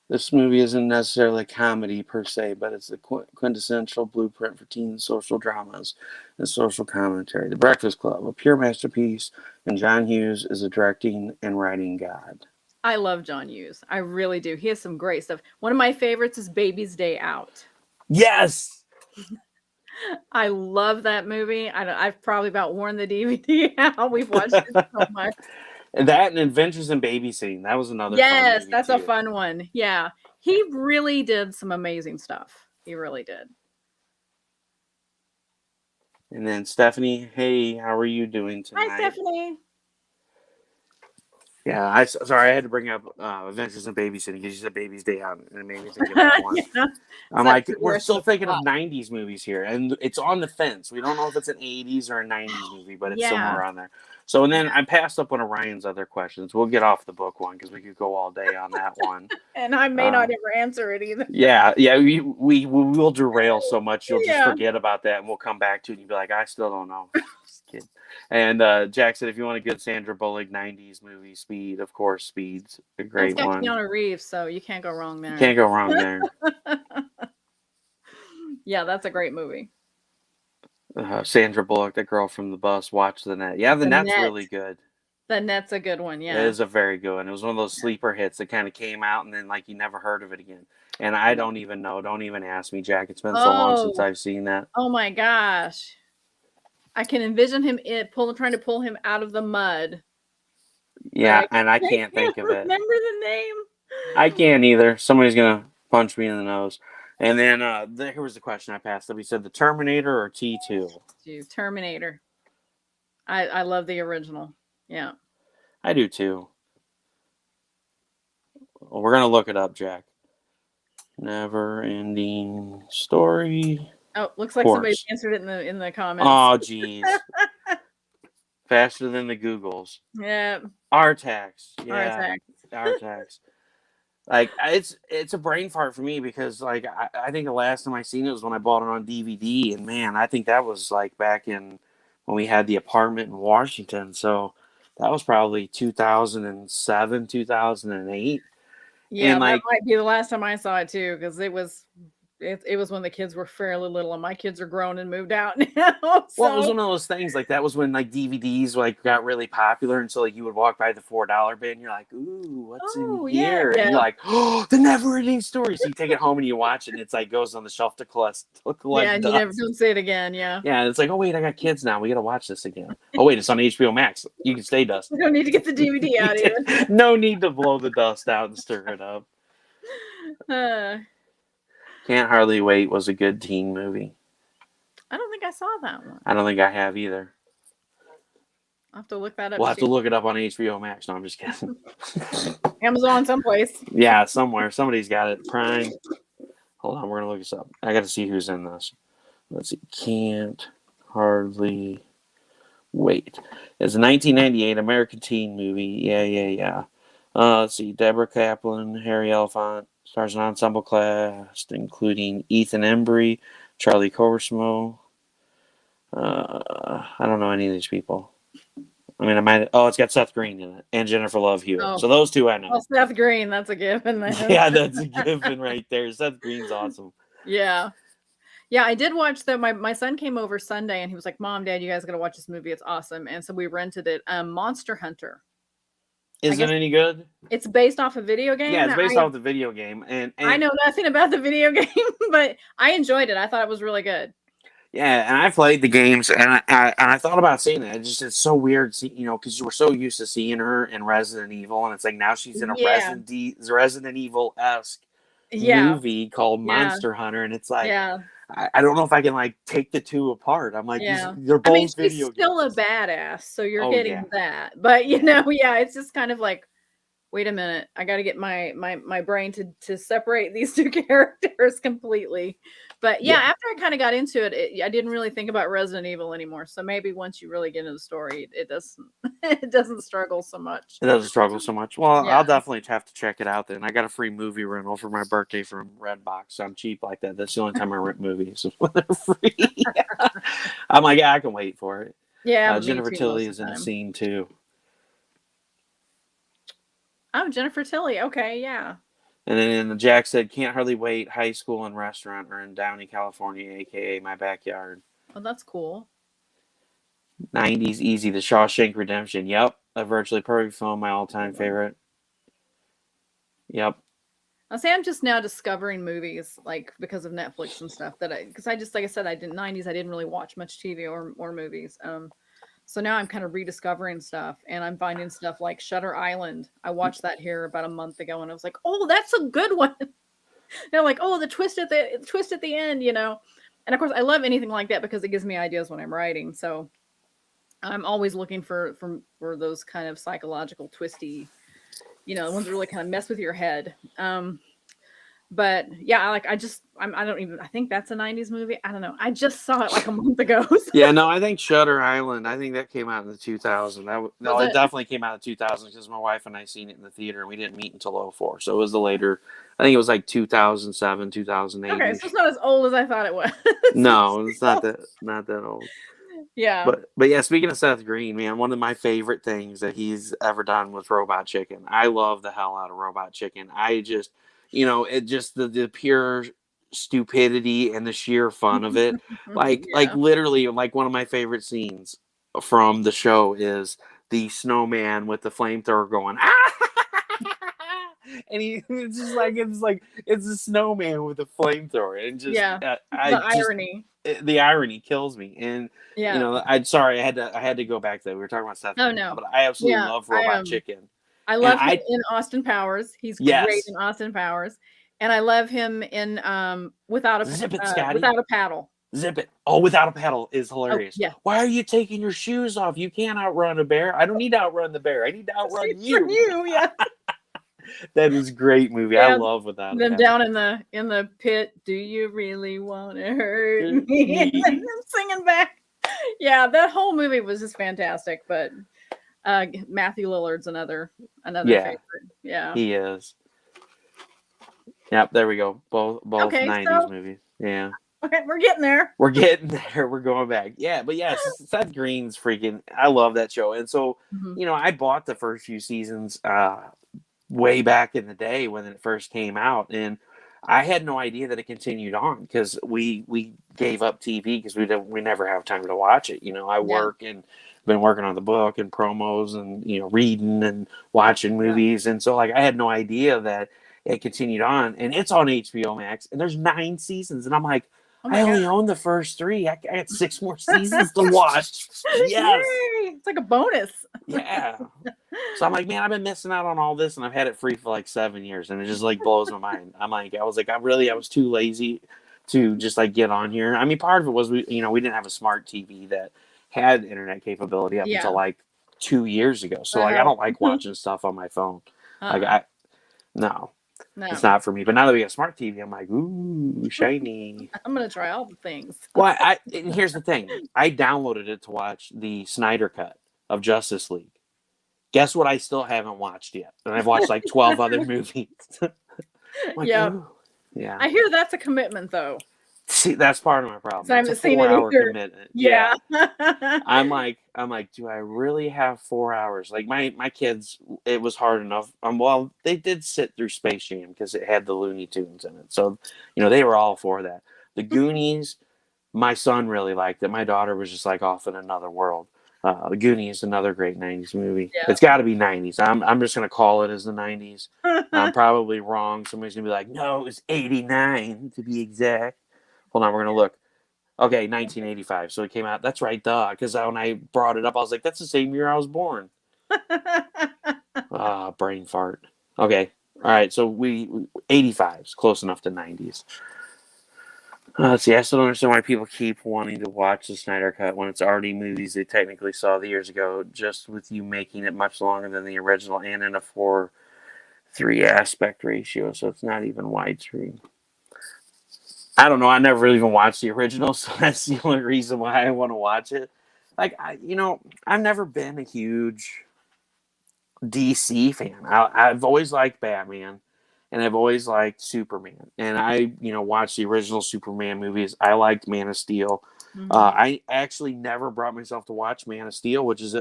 This movie isn't necessarily a comedy per se, but it's a quintessential blueprint for teen social dramas and social commentary. The Breakfast Club, a pure masterpiece, and John Hughes is a directing and writing god. I love John Hughes. I really do. He has some great stuff. One of my favorites is Baby's Day Out. Yes! I love that movie. I've probably about worn the DVD out. We've watched it so much. And that and Adventures in Babysitting. That was another. Yes, that's a fun one. Yeah. He really did some amazing stuff. He really did. And then Stephanie, hey, how are you doing tonight? Hi, Stephanie. Yeah, sorry, I had to bring up Adventures in Babysitting because you said Baby's Day Out, and it made me think of that one. Yeah. I'm like, we're still thinking of 90s movies here, and it's on the fence. We don't know if it's an 80s or a 90s movie, but it's somewhere on there. So, and then I passed up one of Ryan's other questions. We'll get off the book one because we could go all day on that one. And I may not ever answer it either. Yeah, we will derail so much you'll just forget about that, and we'll come back to it and you'll be like, I still don't know. Just kidding. And Jack said, if you want a good Sandra Bullock 90s movie, Speed, of course, Speed's a great one. It's got Keanu Reeves, so you can't go wrong there. You can't go wrong there. Yeah, that's a great movie. Sandra Bullock, the girl from the bus, Watch the Net. Yeah, the Net's really good. The Net's a good one, yeah. It is a very good one. It was one of those sleeper hits that kind of came out and then like you never heard of it again. And I don't even know. Don't even ask me, Jack. It's been so long since I've seen that. Oh my gosh. I can envision him trying to pull him out of the mud. Yeah, and I can't think of it. Remember the name? I can't either. Somebody's gonna punch me in the nose. And then here was the question I passed up. He said the Terminator or T2? Terminator. I love the original. Yeah. I do too. Well, we're gonna look it up, Jack. Never ending story. Oh, looks like somebody answered it in the comments. Oh, geez. Faster than the Googles. Yeah. Artax. Yeah. Artax. Like it's a brain fart for me because like I think the last time I seen it was when I bought it on DVD, and man, I think that was like back in when we had the apartment in Washington. So that was probably 2007, 2008. Yeah, and that might be the last time I saw it too, because it was when the kids were fairly little, and my kids are grown and moved out now. So. Well, it was one of those things like that was when like DVDs like got really popular, and so like you would walk by the $4 bin, and you're like, "Ooh, what's in here?" Yeah. And you're like, "Oh, the never-ending story." So you take it home and you watch it, and it's like goes on the shelf to collect. Yeah, and you never don't see it again. Yeah. Yeah, and it's like, oh wait, I got kids now. We got to watch this again. Oh wait, it's on HBO Max. You can stay, Dust. We don't need to get the DVD out here. No need to blow the dust out and stir it up. Can't Hardly Wait was a good teen movie. I don't think I saw that one. I don't think I have either. I'll have to look that up. We'll have to look it up on HBO Max. No, I'm just kidding. Amazon someplace. Yeah, somewhere. Somebody's got it. Prime. Hold on, we're going to look this up. I got to see who's in this. Let's see. Can't Hardly Wait. It's a 1998 American teen movie. Yeah. Let's see. Deborah Kaplan, Harry Elfont. Stars an ensemble cast, including Ethan Embry, Charlie Korsmo. I don't know any of these people. I mean, I might. Oh, it's got Seth Green in it and Jennifer Love Hewitt. Oh. So those two I know. Oh, Seth Green, that's a given. Yeah, that's a given right there. Seth Green's awesome. Yeah, Yeah, I did watch the my son came over Sunday and he was like, "Mom, Dad, you guys gotta watch this movie. It's awesome." And so we rented it. Monster Hunter. I Is it guess any good? it's based off a video Yeah, game. it's based off the video game, and I know nothing about the video game, but I enjoyed it. I thought it was really good. yeah, and I played the games, and I thought about seeing it. It's so weird, because we're so used to seeing her in Resident Evil, and it's like now she's in a Yeah. Resident Evil-esque Yeah. movie called Yeah. Monster Hunter, and it's like Yeah. I don't know if I can like take the two apart. I'm like Yeah. they're I mean, both she's video still a games. badass, so you're Oh yeah, getting that. But yeah. yeah, it's just kind of like, wait a minute, I got to get my brain to separate these two characters completely. But yeah, Yeah. after I kind of got into it, I didn't really think about Resident Evil anymore. So maybe once you really get into the story, it doesn't it doesn't struggle so much. It doesn't struggle so much. Well, Yeah. I'll definitely have to check it out then. I got a free movie rental for my birthday from Redbox. So I'm cheap like that. That's the only time I rent movies when they're free. I'm like, yeah, I can wait for it. Yeah, me Jennifer too Tilly most of is the in a time. scene too. Oh, Jennifer Tilly. Okay, yeah. And then Jack said, can't hardly wait. High school and restaurant are in Downey, California, aka my backyard. Well, that's cool. 90s easy. The Shawshank Redemption. Yep. A virtually perfect film. My all-time favorite. Yep. I say I'm just now discovering movies like because of Netflix and stuff because I just like I said I didn't 90s I didn't really watch much TV or movies. So now I'm kind of rediscovering stuff and I'm finding stuff like Shutter Island. I watched that here about a month ago and I was like, "Oh, that's a good one." They're like, "Oh, the twist at the end, you know." And of course, I love anything like that because it gives me ideas when I'm writing. So I'm always looking for those kind of psychological twisty, the ones that really kind of mess with your head. But yeah, I think that's a 90s movie. I don't know. I just saw it like a month ago. Yeah, no, I think Shutter Island. I think that came out in the 2000s. No, it definitely came out in 2000 because my wife and I seen it in the theater, and we didn't meet until 04. So it was the later. I think it was like 2007, 2008. Okay, so it's not as old as I thought it was. No, it's not that old. Yeah. But yeah, speaking of Seth Green, man, one of my favorite things that he's ever done was Robot Chicken. I love the hell out of Robot Chicken. I just, it just the pure stupidity and the sheer fun of it. Like Yeah. literally, like one of my favorite scenes from the show is the snowman with the flamethrower going and it's a snowman with a flamethrower and just Yeah. I The just irony. the irony kills me. And Yeah. I'm sorry, I had to go back there. We were talking about Seth Oh Green, no. but I absolutely Yeah. love Robot Chicken. I And love him in Austin Powers. He's great yes, in Austin Powers. And I love him in Zip It, Scotty. Without a Paddle. Zip It. Oh, Without a Paddle is Oh, hilarious. yeah. Why are you taking your shoes off? You can't outrun a bear. I don't need to outrun the bear. I need to outrun you. Yeah. That is a great movie. I Yeah, love Without a them Paddle. down in the pit. Do you really want to hurt me? And then them singing back. Yeah, that whole movie was just fantastic. But Matthew Lillard's another favorite. Yeah. He is. Yep, there we go. Both Okay, 90s movies. Yeah. Okay, we're getting there. We're getting there. We're going back. Yeah, but yes, Seth Green's freaking. I love that show, and so I bought the first few seasons way back in the day when it first came out, and I had no idea that it continued on because we gave up TV because we never have time to watch it. I work and been working on the book and promos and reading and watching movies, and so like I had no idea that it continued on, and it's on HBO Max, and there's 9 seasons, and I'm like. Oh I only own the first 3. I got 6 more seasons to watch. Yes. Yay! It's like a bonus. Yeah. So I'm like, man, I've been missing out on all this, and I've had it free for like 7 years, and it just like blows my mind. I was too lazy to just like get on here. I mean, part of it was we didn't have a smart TV that had internet capability up until like 2 years ago. So like I don't like watching stuff on my phone. No. It's not for me. But now that we got a smart TV, I'm like, ooh, shiny. I'm gonna try all the things. Well, and here's the thing. I downloaded it to watch the Snyder Cut of Justice League. Guess what I still haven't watched yet? And I've watched like 12 other movies. Like, yeah. ooh. Yeah. I hear that's a commitment though. See, that's part of my problem. So I haven't seen it 4-hour either. commitment. Yeah. I'm like, do I really have 4 hours? Like my kids, it was hard enough. Well, they did sit through Space Jam because it had the Looney Tunes in it. So, they were all for that. The Goonies, my son really liked it. My daughter was just like off in another world. The Goonies, another great '90s movie. It's got to be '90s. I'm just gonna call it as the '90s. I'm probably wrong. Somebody's gonna be like, no, it's '89 to be exact. Hold on, we're gonna look. Okay, 1985. So it came out. That's right, duh. Because when I brought it up, I was like, that's the same year I was born. Brain fart. Okay. All right. So we 85 is close enough to '90s. Let's see. I still don't understand why people keep wanting to watch the Snyder Cut when it's already movies they technically saw the years ago, just with you making it much longer than the original and in a 4:3 aspect ratio, so it's not even widescreen. I don't know. I never even watched the original, so that's the only reason why I want to watch it. Like, I've never been a huge DC fan. I've always liked Batman, and I've always liked Superman. And I, watched the original Superman movies. I liked Man of Steel. I actually never brought myself to watch Man of Steel, which is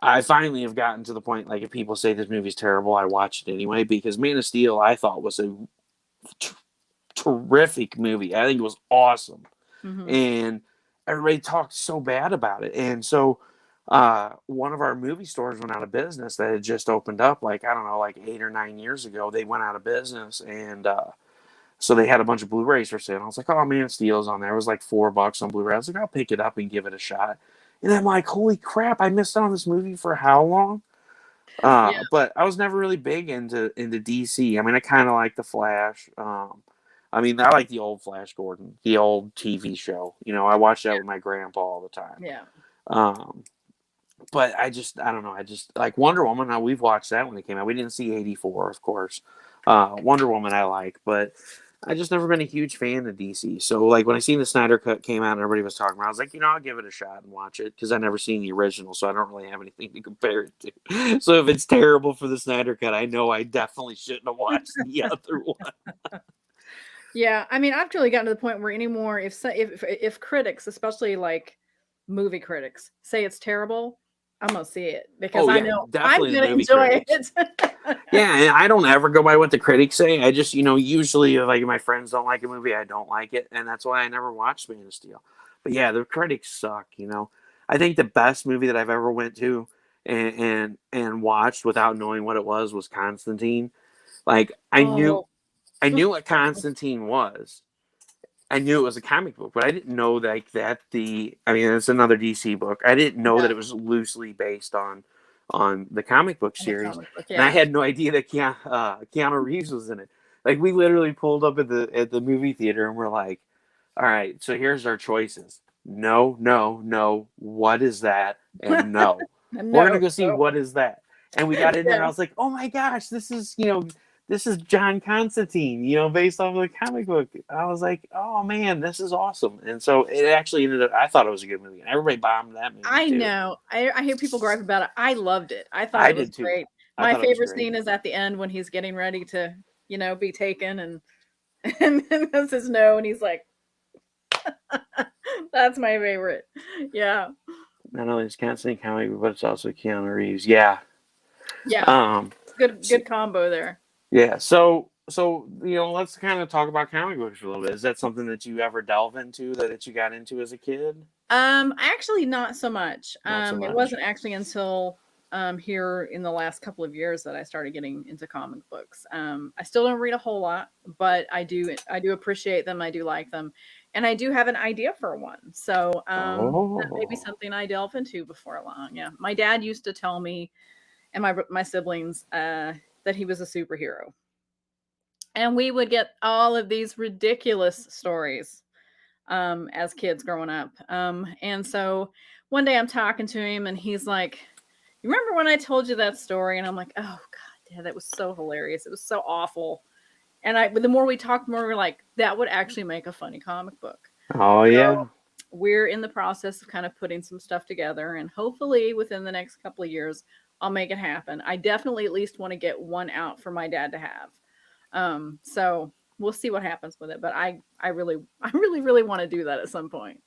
I finally have gotten to the point, like, if people say this movie's terrible, I watch it anyway, because Man of Steel I thought was a terrific movie. I think it was awesome. And everybody talked so bad about it. And so one of our movie stores went out of business that had just opened up, like, I don't know, like 8 or 9 years ago. They went out of business, and so they had a bunch of Blu-rays for sale. I was like, oh, Man of Steel's on there. It was like $4 on Blu-ray. I was like, I'll pick it up and give it a shot. And I'm like, holy crap, I missed out on this movie for how long? But I was never really big into DC. I mean, I kind of like the Flash. I mean, I like the old Flash Gordon, the old TV show. I watched that with my grandpa all the time. But I don't know. I just like Wonder Woman. Now, we've watched that when it came out. We didn't see '84, of course. Wonder Woman I like, but I just never been a huge fan of DC. So, like, when I seen the Snyder Cut came out and everybody was talking about it, I was like, I'll give it a shot and watch it, because I never seen the original, so I don't really have anything to compare it to. So if it's terrible for the Snyder Cut, I know I definitely shouldn't have watched the other one. Yeah, I mean, I've really gotten to the point where anymore, if critics, especially like movie critics, say it's terrible, I'm gonna see it, because I know I'm gonna enjoy it. Yeah, and I don't ever go by what the critics say. I just, usually, like, if my friends don't like a movie, I don't like it, and that's why I never watched Man of Steel. But yeah, the critics suck. I think the best movie that I've ever went to and watched without knowing what it was Constantine. Like, I knew what Constantine was. I knew it was a comic book, but I didn't know that I mean, it's another DC book. I didn't know that it was loosely based on the comic book series. And I had no idea that Keanu Reeves was in it. Like, we literally pulled up at the movie theater and we're like, all right, so here's our choices. No, no, no. What is that? And no. We're gonna go see what is that. And we got in there and I was like, oh my gosh, this is John Constantine, based off of the comic book. I was like, oh man, this is awesome. And so it actually ended up, I thought it was a good movie. And everybody bombed that movie. I know. I hear people gripe about it. I loved it. I thought it was great. My favorite scene is at the end when he's getting ready to, be taken, and then this is no, and he's like, that's my favorite. Yeah. Not only is Constantine comic, but it's also Keanu Reeves. Yeah. Yeah. Good combo there. Yeah. So let's kind of talk about comic books for a little bit. Is that something that you ever delve into, that you got into as a kid? Actually not so much. It wasn't actually until here in the last couple of years that I started getting into comic books. I still don't read a whole lot, but I do appreciate them. I do like them, and I do have an idea for one. So that may be something I delve into before long. Yeah, my dad used to tell me and my siblings that he was a superhero, and we would get all of these ridiculous stories as kids growing up. And so one day I'm talking to him and he's like, you remember when I told you that story? And I'm like, oh God, Dad, that was so hilarious. It was so awful. But the more we talked, the more we're like, that would actually make a funny comic book. Oh, yeah. So we're in the process of kind of putting some stuff together, and hopefully within the next couple of years, I'll make it happen. I definitely at least want to get one out for my dad to have. So we'll see what happens with it, but I really want to do that at some point.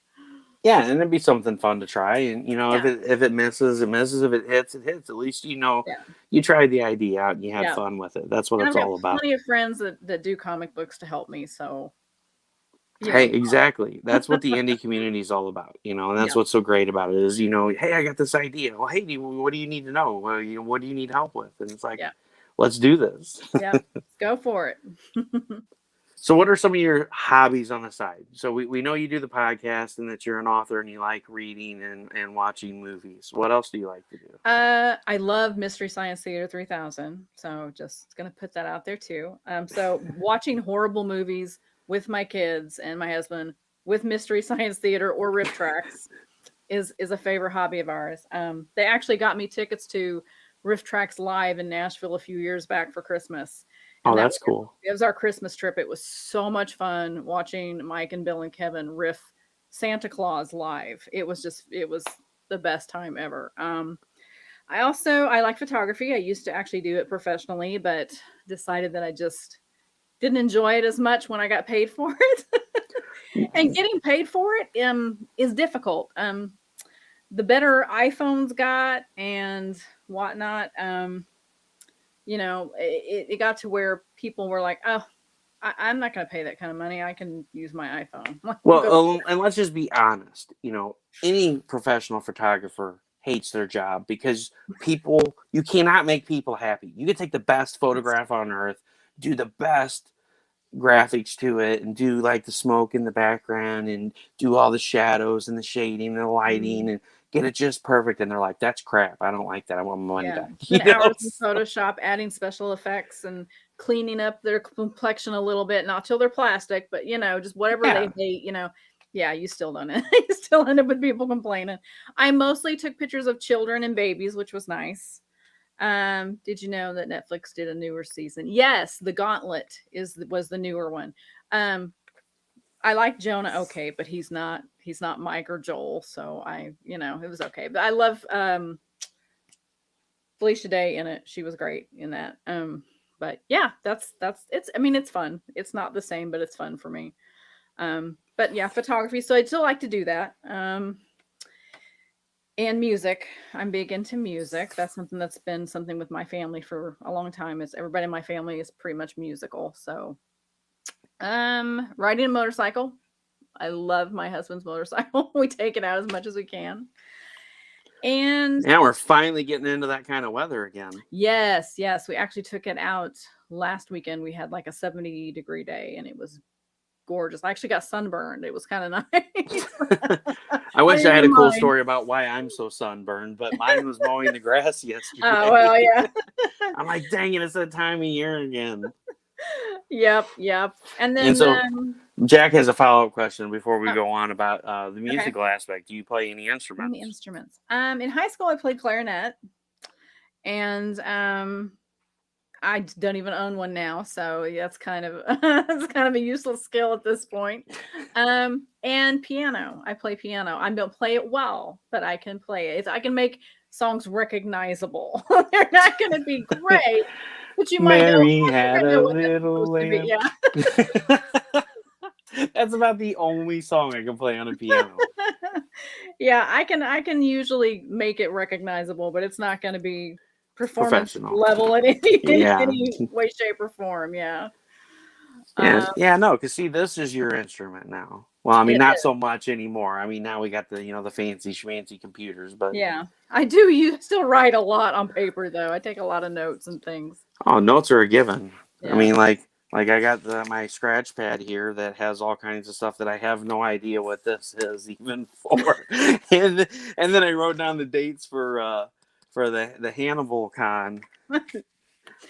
Yeah, and it'd be something fun to try. And if it misses, it misses. If it hits, it hits. At least you tried the idea out and you had fun with it. That's what it's all about. Plenty of friends that do comic books to help me. So Hey, exactly. That's what the indie community is all about, and that's what's so great about it is, hey, I got this idea. Well, hey, what do you need to know? Well, what do you need help with? And it's like, let's do this. Yeah, go for it. So what are some of your hobbies on the side? So we know you do the podcast and that you're an author and you like reading and watching movies. What else do you like to do? I love Mystery Science Theater 3000. So just going to put that out there too. So watching horrible movies with my kids and my husband with Mystery Science Theater or Rip Tracks is a favorite hobby of ours. They actually got me tickets to Riff Tracks Live in Nashville a few years back for Christmas. And that's cool. It was our Christmas trip. It was so much fun watching Mike and Bill and Kevin riff Santa Claus live. It was the best time ever. I like photography. I used to actually do it professionally, but decided that I just didn't enjoy it as much when I got paid for it. And getting paid for it is difficult. The better iPhones got and whatnot, it got to where people were like, oh, I'm not going to pay that kind of money. I can use my iPhone. Well, and let's just be honest. Any professional photographer hates their job because you cannot make people happy. You can take the best photograph on earth, do the best graphics to it, and do like the smoke in the background and do all the shadows and the shading and the lighting and get it just perfect. And they're like, that's crap. I don't like that. I want my money back. Hours in Photoshop, adding special effects and cleaning up their complexion a little bit, not till they're plastic, but just whatever they you still don't you still end up with people complaining. I mostly took pictures of children and babies, which was nice. Did you know that Netflix did a newer season? Yes, The Gauntlet was the newer one. I like Jonah okay, but he's not Mike or Joel, so it was okay. But I love Felicia Day in it. She was great in that. But yeah, that's it's fun. It's not the same, but it's fun for me. But yeah, photography. So I'd still like to do that. And music. I'm big into music. That's something that's been something with my family for a long time. Everybody in my family is pretty much musical. So riding a motorcycle. I love my husband's motorcycle. We take it out as much as we can. And now we're finally getting into that kind of weather again. Yes. We actually took it out last weekend. We had like a 70-degree day and it was gorgeous. I actually got sunburned. It was kind of nice. I wish I had a cool story about why I'm so sunburned, but mine was mowing the grass yesterday. Oh, well, yeah. I'm like, dang it, it's that time of year again. Yep. And then so Jack has a follow-up question before we go on about the musical aspect. Do you play any instruments? Any instruments? In high school, I played clarinet, and I don't even own one now, so that's kind of a useless skill at this point. And piano. I play piano. I don't play it well, but I can play it. I can make songs recognizable. They're not going to be great, but you might know. Mary had a little lamb. Yeah. That's about the only song I can play on a piano. Yeah, I can usually make it recognizable, but it's not going to be performance level at any way, shape, or form. Yeah. No, because see, this is your instrument now. Well, I mean, not so much anymore. I mean, now we got the the fancy schmancy computers, but yeah, I do. You still write a lot on paper, though. I take a lot of notes and things. Oh, notes are a given. Yeah. I mean, like I got my scratch pad here that has all kinds of stuff that I have no idea what this is even for, and then I wrote down the dates for the Hannibal Con. I'm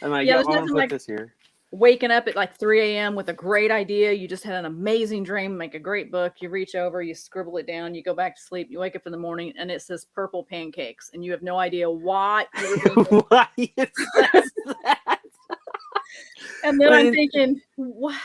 like, I'm gonna put this here. Waking up at like 3 a.m. with a great idea. You just had an amazing dream, make a great book. You reach over, you scribble it down, you go back to sleep, you wake up in the morning and it says purple pancakes and you have no idea why you were doing why it says that. And then I'm thinking, what?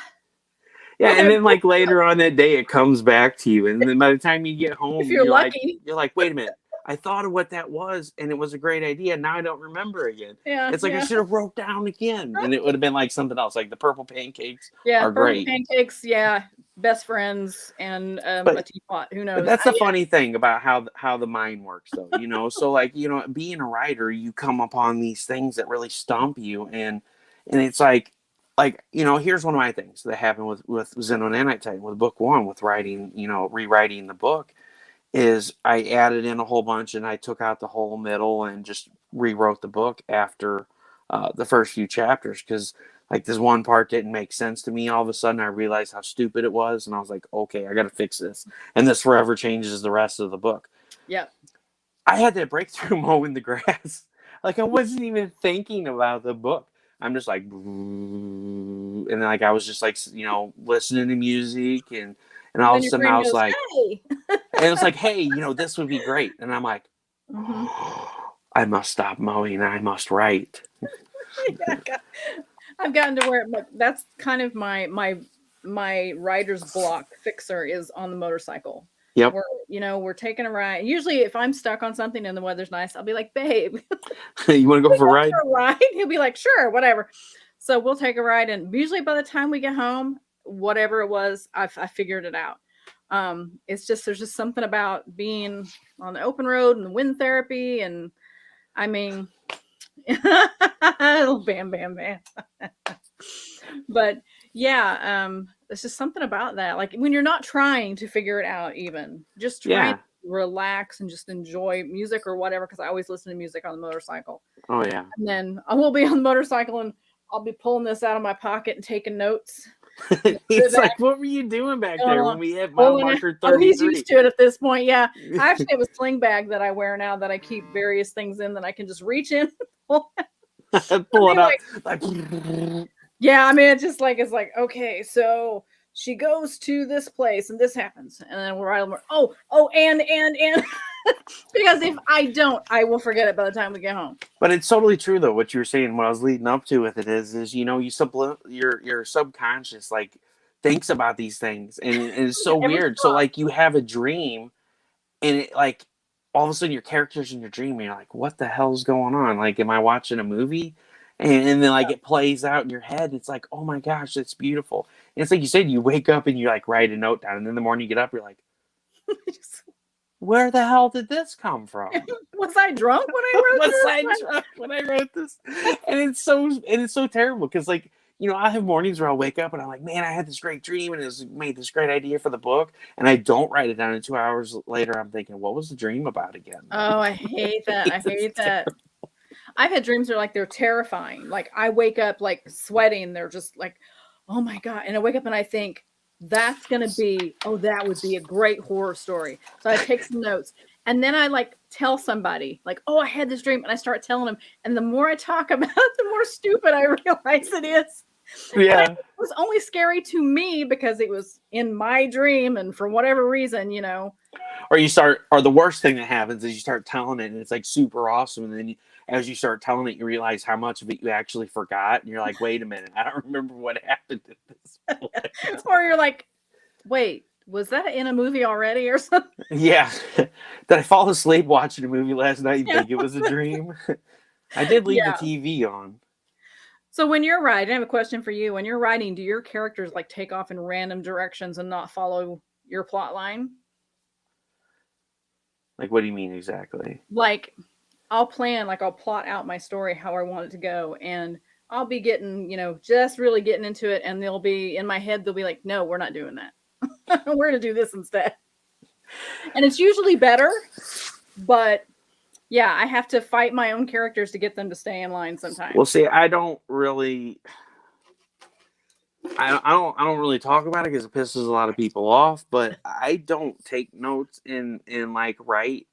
Yeah, and then like later on that day it comes back to you. And then by the time you get home, if you're lucky. You're like, wait a minute. I thought of what that was, and it was a great idea. Now I don't remember again. Yeah, it's like I should have wrote down again, and it would have been like something else, like the purple pancakes. Yeah, are great. Pancakes. Yeah, best friends and a teapot. Who knows? But that's the funny thing about how the mind works, though. So like being a writer, you come upon these things that really stump you, and it's like like, here's one of my things that happened with Xeno Nanite Titan, with book one, with writing, rewriting the book, is I added in a whole bunch and I took out the whole middle and just rewrote the book after the first few chapters, because like this one part didn't make sense to me. All of a sudden I realized how stupid it was, and I was like, okay, I got to fix this, and this forever changes the rest of the book. Yep. I had that breakthrough mowing the grass. Like, I wasn't even thinking about the book. I'm just like, and then, like, I was just like, listening to music, and all of Then a your sudden I brain was goes, like, hey. and it was like, hey, this would be great. And I'm like, Mm-hmm. I must stop mowing. I must write. Yeah, I've gotten to where that's kind of my writer's block fixer is on the motorcycle. Yep. We're taking a ride. Usually, if I'm stuck on something and the weather's nice, I'll be like, "Babe, You want to go for a ride? a ride?" He'll be like, "Sure, whatever." So we'll take a ride, and usually by the time we get home, whatever it was, I figured it out. It's just there's just something about being on the open road and the wind therapy, and I mean, bam, bam, bam. But yeah, it's just something about that. Like when you're not trying to figure it out, even just trying Yeah. to relax and just enjoy music or whatever. Because I always listen to music on the motorcycle, Oh, yeah. and then I will be on the motorcycle and I'll be pulling this out of my pocket and taking notes. He's like, what were you doing back there when we hit mile marker Oh, he's 33? used to it at this point. Yeah, I actually have a sling bag that I wear now that I keep various things in that I can just reach in. Pull it up. Like, yeah, I mean, it's like, okay, so she goes to this place and this happens, and then we're right. And because if I don't, I will forget it by the time we get home. But it's totally true, though. What you were saying, what I was leading up to with it is your subconscious like thinks about these things, and it's so weird. So like you have a dream, and it like all of a sudden your character's in your dream, and you're like, what the hell's going on? Like, am I watching a movie? And then like it plays out in your head. It's like, oh my gosh, it's beautiful. And it's like you said, you wake up and you like write a note down, and then in the morning you get up, you're like, where the hell did this come from? Was I drunk when I wrote this? And it's so terrible because like, I have mornings where I'll wake up and I'm like, man, I had this great dream and it's made this great idea for the book, and I don't write it down, and 2 hours later I'm thinking, what was the dream about again? Oh, I hate that. I hate that. I've had dreams that are like they're terrifying. Like I wake up like sweating. They're just like, oh my God. And I wake up and I think that would be a great horror story. So I take some notes. And then I like tell somebody, like, oh, I had this dream. And I start telling them. And the more I talk about it, the more stupid I realize it is. Yeah. It was only scary to me because it was in my dream. And for whatever reason, Or the worst thing that happens is you start telling it and it's like super awesome. And then as you start telling it, you realize how much of it you actually forgot. And you're like, wait a minute, I don't remember what happened at this point. Or you're like, wait, was that in a movie already or something? Yeah. Did I fall asleep watching a movie last night and think it was a dream? I did leave the TV on. So when you're writing, I have a question for you. When you're writing, do your characters like take off in random directions and not follow your plot line? Like, what do you mean exactly? Like, I'll plot out my story how I want it to go, and I'll be getting, just really getting into it, and they'll be in my head. They'll be like, "No, we're not doing that. We're gonna do this instead." And it's usually better, but yeah, I have to fight my own characters to get them to stay in line sometimes. Well, see, I don't really talk about it because it pisses a lot of people off. But I don't take notes in like write.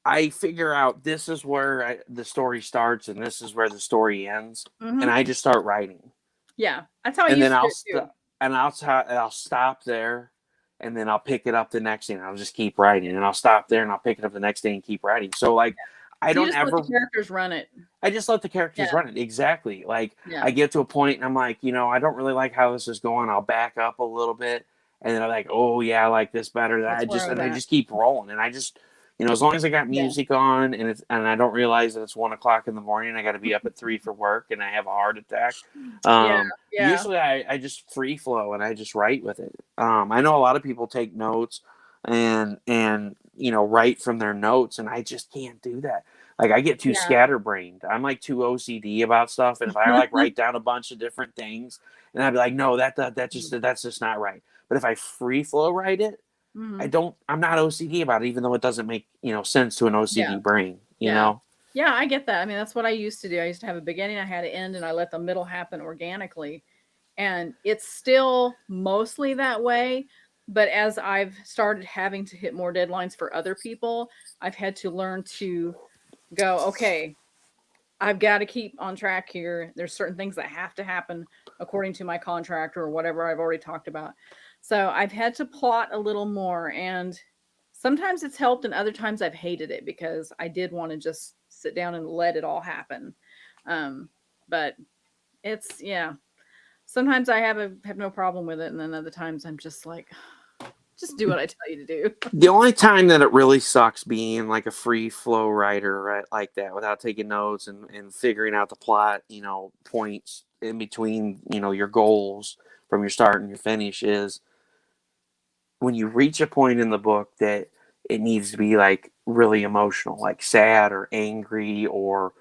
I figure out this is where the story starts and this is where the story ends, and I just start writing. Yeah, that's how I used to do it too. I'll stop there, and then I'll pick it up the next day, and I'll just keep writing, and I'll stop there and I'll pick it up the next day and keep writing. So like, I don't ever let the characters run it. I just let the characters run it. Exactly. Like I get to a point and I'm like, I don't really like how this is going. I'll back up a little bit, and then I'm like, oh yeah, I like this better. I just keep rolling, and I just. As long as I got music on and I don't realize that it's 1 o'clock in the morning, I got to be up at 3 for work and I have a heart attack. Usually I just free flow and I just write with it. I know a lot of people take notes and write from their notes, and I just can't do that. Like I get too Yeah. scatterbrained. I'm like too OCD about stuff. And if I like write down a bunch of different things, and I'd be like, no, that's just not right. But if I free flow write it, Mhm. I'm not OCD about it, even though it doesn't make, sense to an Yeah. OCD brain, Yeah. Yeah, I get that. I mean, that's what I used to do. I used to have a beginning, I had an end, and I let the middle happen organically. And it's still mostly that way. But as I've started having to hit more deadlines for other people, I've had to learn to go, okay, I've got to keep on track here. There's certain things that have to happen according to my contract or whatever I've already talked about. So I've had to plot a little more, and sometimes it's helped and other times I've hated it because I did want to just sit down and let it all happen. But it's, yeah, sometimes I have no problem with it, and then other times I'm just like, just do what I tell you to do. The only time that it really sucks being like a free flow writer, right, like that, without taking notes and figuring out the plot, points in between, your goals from your start and your finish, is when you reach a point in the book that it needs to be like really emotional, like sad or angry, or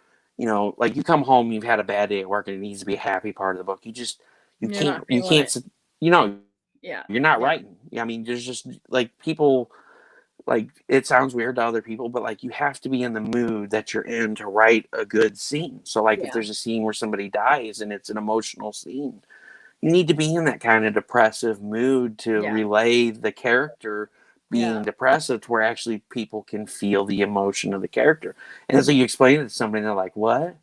like you come home, you've had a bad day at work, and it needs to be a happy part of the book. You You're can't not feeling it. you know Yeah. you're not Yeah. writing. I mean, there's just like people, like, it sounds weird to other people, but like you have to be in the mood that you're in to write a good scene. So like if Yeah. there's a scene where somebody dies and it's an emotional scene, you need to be in that kind of depressive mood to Yeah. relay the character being Yeah. depressive, to where actually people can feel the emotion of the character. And so you explain it to somebody and they're like, what?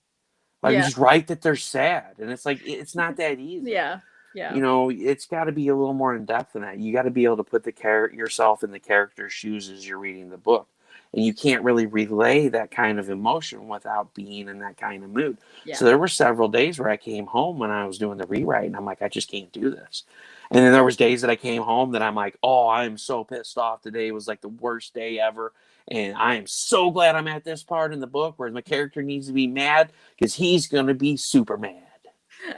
Like, you Yeah. just write that they're sad. And it's like, it's not that easy. Yeah. Yeah. It's got to be a little more in depth than that. You got to be able to put yourself in the character's shoes as you're reading the book. And you can't really relay that kind of emotion without being in that kind of mood. Yeah. So there were several days where I came home when I was doing the rewrite, and I'm like, I just can't do this. And then there was days that I came home that I'm like, oh, I'm so pissed off. Today was like the worst day ever. And I am so glad I'm at this part in the book where my character needs to be mad, because he's going to be super mad.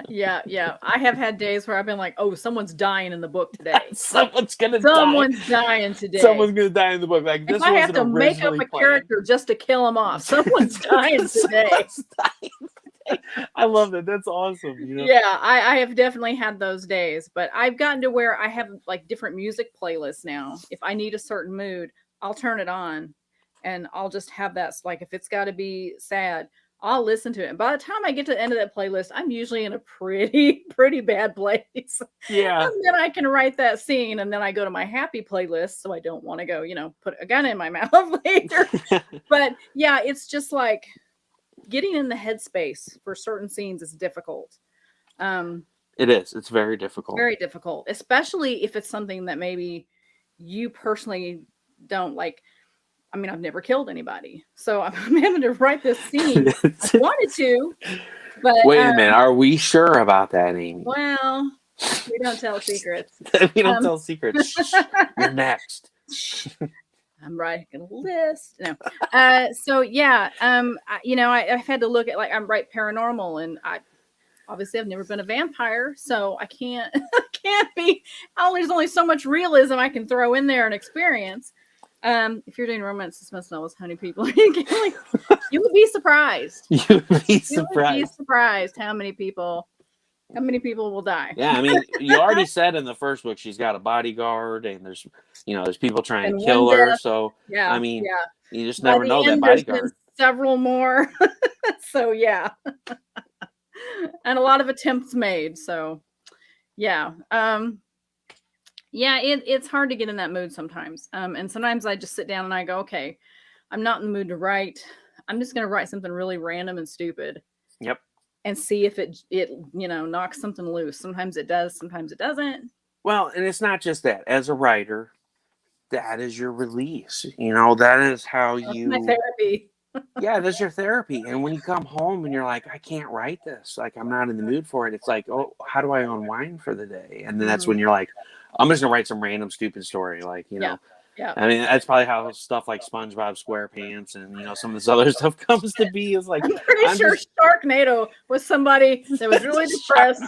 Yeah, yeah. I have had days where I've been like, "Oh, someone's dying in the book today. Someone's gonna Someone's dying today." Someone's gonna die in the book. Like, If this I have wasn't to make up originally a planned. character just to kill him off, someone's dying today. Someone's dying today. I love that. That's awesome. Yeah, I have definitely had those days, but I've gotten to where I have like different music playlists now. If I need a certain mood, I'll turn it on, and I'll just have that. Like if it's got to be sad, I'll listen to it. And by the time I get to the end of that playlist, I'm usually in a pretty bad place. Yeah. And then I can write that scene, and then I go to my happy playlist, so I don't want to go, put a gun in my mouth later. But yeah, it's just like getting in the headspace for certain scenes is difficult. It is. It's very difficult. Very difficult, especially if it's something that maybe you personally don't like. I mean, I've never killed anybody, so I'm having to write this scene. I wanted to, but wait a minute. Are we sure about that, Amy? Well, we don't tell secrets. We don't tell secrets. Shh, you're next. I'm writing a list. No. So yeah. I've had to look at, like, I'm right paranormal, and I've never been a vampire, so I can't be. There's only so much realism I can throw in there and experience. If you're doing romance suspense novels, honey, people, you would be surprised. You would be surprised how many people will die. Yeah, I mean, you already said in the first book she's got a bodyguard, and there's people trying to kill her. So yeah, I mean, you just never know that bodyguard. There's been several more. So yeah, and a lot of attempts made. So yeah. Yeah, it's hard to get in that mood sometimes. And sometimes I just sit down and I go, okay, I'm not in the mood to write. I'm just going to write something really random and stupid. Yep. And see if it knocks something loose. Sometimes it does, sometimes it doesn't. Well, and it's not just that. As a writer, that is your release. That is how you. That's my therapy. Yeah, that's your therapy. And when you come home and you're like, I can't write this, like, I'm not in the mood for it. It's like, oh, how do I unwind for the day? And then that's when you're like, I'm just gonna write some random stupid story, like, Yeah. I mean, that's probably how stuff like SpongeBob SquarePants and some of this other stuff comes to be. Is like, I'm pretty sure Sharknado was somebody that was really depressed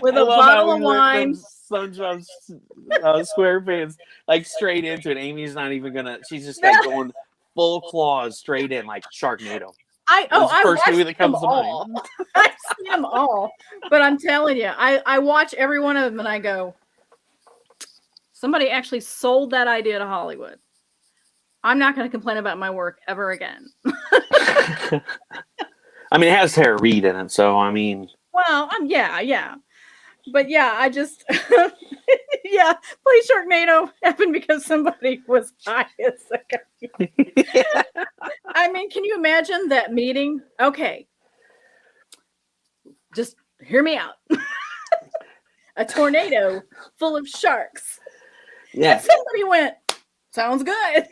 with a bottle of wine. SpongeBob SquarePants, like, straight into it. Amy's not even gonna. She's just like going full claws straight in like Sharknado. I That's the first movie watched that them comes to all. mind. I've seen them all, but I'm telling you, I watch every one of them and I go, somebody actually sold that idea to Hollywood. I'm not going to complain about my work ever again. I mean, it has Tara Reid in it, so I mean, Well, yeah. But yeah, I just, yeah, play Sharknado happened because somebody was high as a kite. I mean, can you imagine that meeting? Okay, just hear me out. A tornado full of sharks. yeah. And somebody went, sounds good.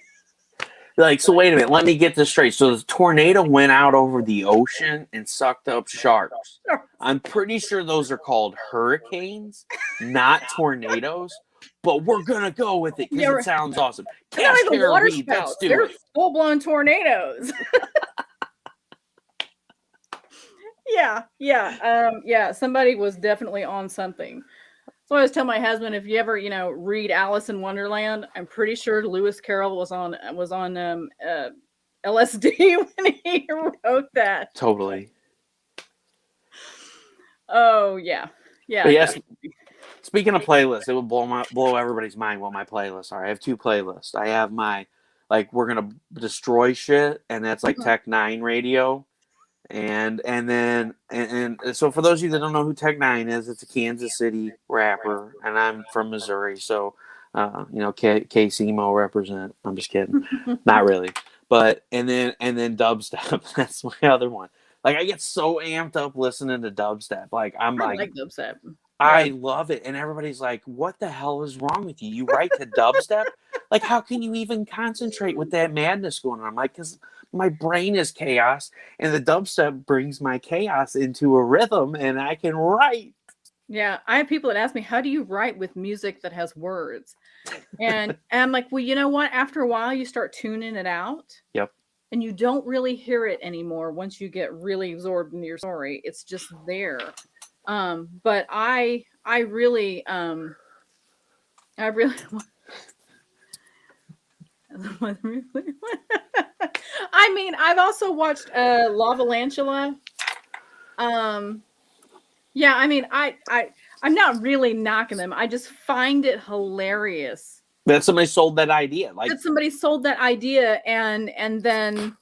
Like, so wait a minute, let me get this straight. So the tornado went out over the ocean and sucked up sharks. I'm pretty sure those are called hurricanes, not tornadoes. But we're gonna go with it because it sounds awesome. They're not even water spouts. Let's do They're it. full-blown tornadoes. Yeah. Somebody was definitely on something. So I always tell my husband, if you ever, read Alice in Wonderland, I'm pretty sure Lewis Carroll was on LSD when he wrote that. Totally. Oh yeah. But yes. Speaking of playlists, it will blow everybody's mind what my playlists are. I have 2 playlists. I have my we're gonna destroy shit, and that's like Tech 9 radio. And so for those of you that don't know who Tech 9 is, it's a Kansas City rapper, and I'm from Missouri, so KCMO represent. I'm just kidding, not really. But and then dubstep. That's my other one. Like I get so amped up listening to dubstep. Like I like dubstep. I love it, and everybody's like, "What the hell is wrong with you? You write to dubstep? Like, how can you even concentrate with that madness going on?" I'm like, because my brain is chaos, and the dubstep brings my chaos into a rhythm, and I can write. Yeah, I have people that ask me, "How do you write with music that has words?" And I'm like, "Well, you know what? After a while, you start tuning it out." Yep. And you don't really hear it anymore once you get really absorbed into your story. It's just there. But I really I mean, I've also watched Lava Lantula. Yeah, I mean, I'm not really knocking them. I just find it hilarious that somebody sold that idea. Like that somebody sold that idea, and then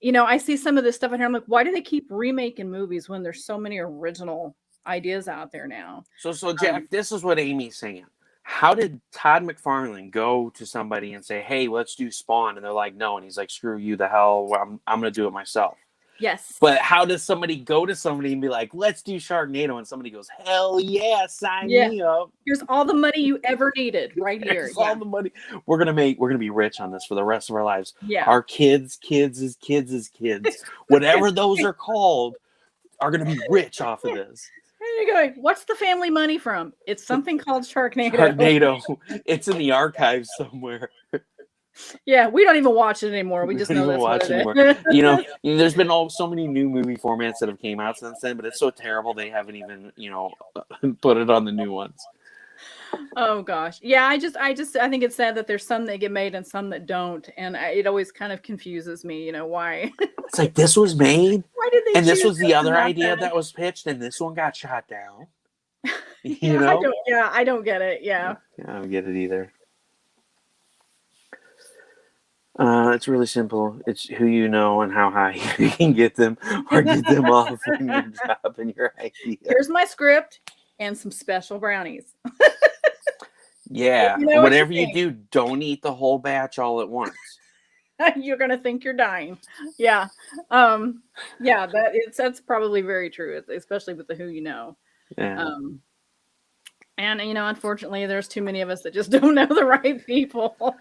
I see some of this stuff in here. I'm like, why do they keep remaking movies when there's so many original ideas out there now? So Jack, this is what Amy's saying. How did Todd McFarlane go to somebody and say, "Hey, let's do Spawn"? And they're like, "No," and he's like, "Screw you, the hell! I'm going to do it myself." Yes. But how does somebody go to somebody and be like, "Let's do Sharknado," and somebody goes, "Hell yeah, sign me up. Here's all the money you ever needed right here." Here's all the money. We're gonna be rich on this for the rest of our lives. Yeah. Our kids, whatever those are called, are gonna be rich off of this. And you're going, what's the family money from? It's something called Sharknado. It's in the archives somewhere. Yeah, we don't even watch it anymore. We just know that's what it is. There's been so many new movie formats that have came out since then, but it's so terrible they haven't even, put it on the new ones. Oh gosh. Yeah, I think it's sad that there's some that get made and some that don't, and it always kind of confuses me, why. It's like, this was made, why did they and this was the other idea that? that was pitched, and this one got shot down. I don't get it. Yeah. I don't get it either. It's really simple. It's who you know and how high you can get them or get them off when you're dropping your idea. Here's my script and some special brownies. Yeah. Whatever you do, don't eat the whole batch all at once. You're gonna think you're dying. Yeah. That's probably very true, especially with the who you know. Yeah. And unfortunately, there's too many of us that just don't know the right people.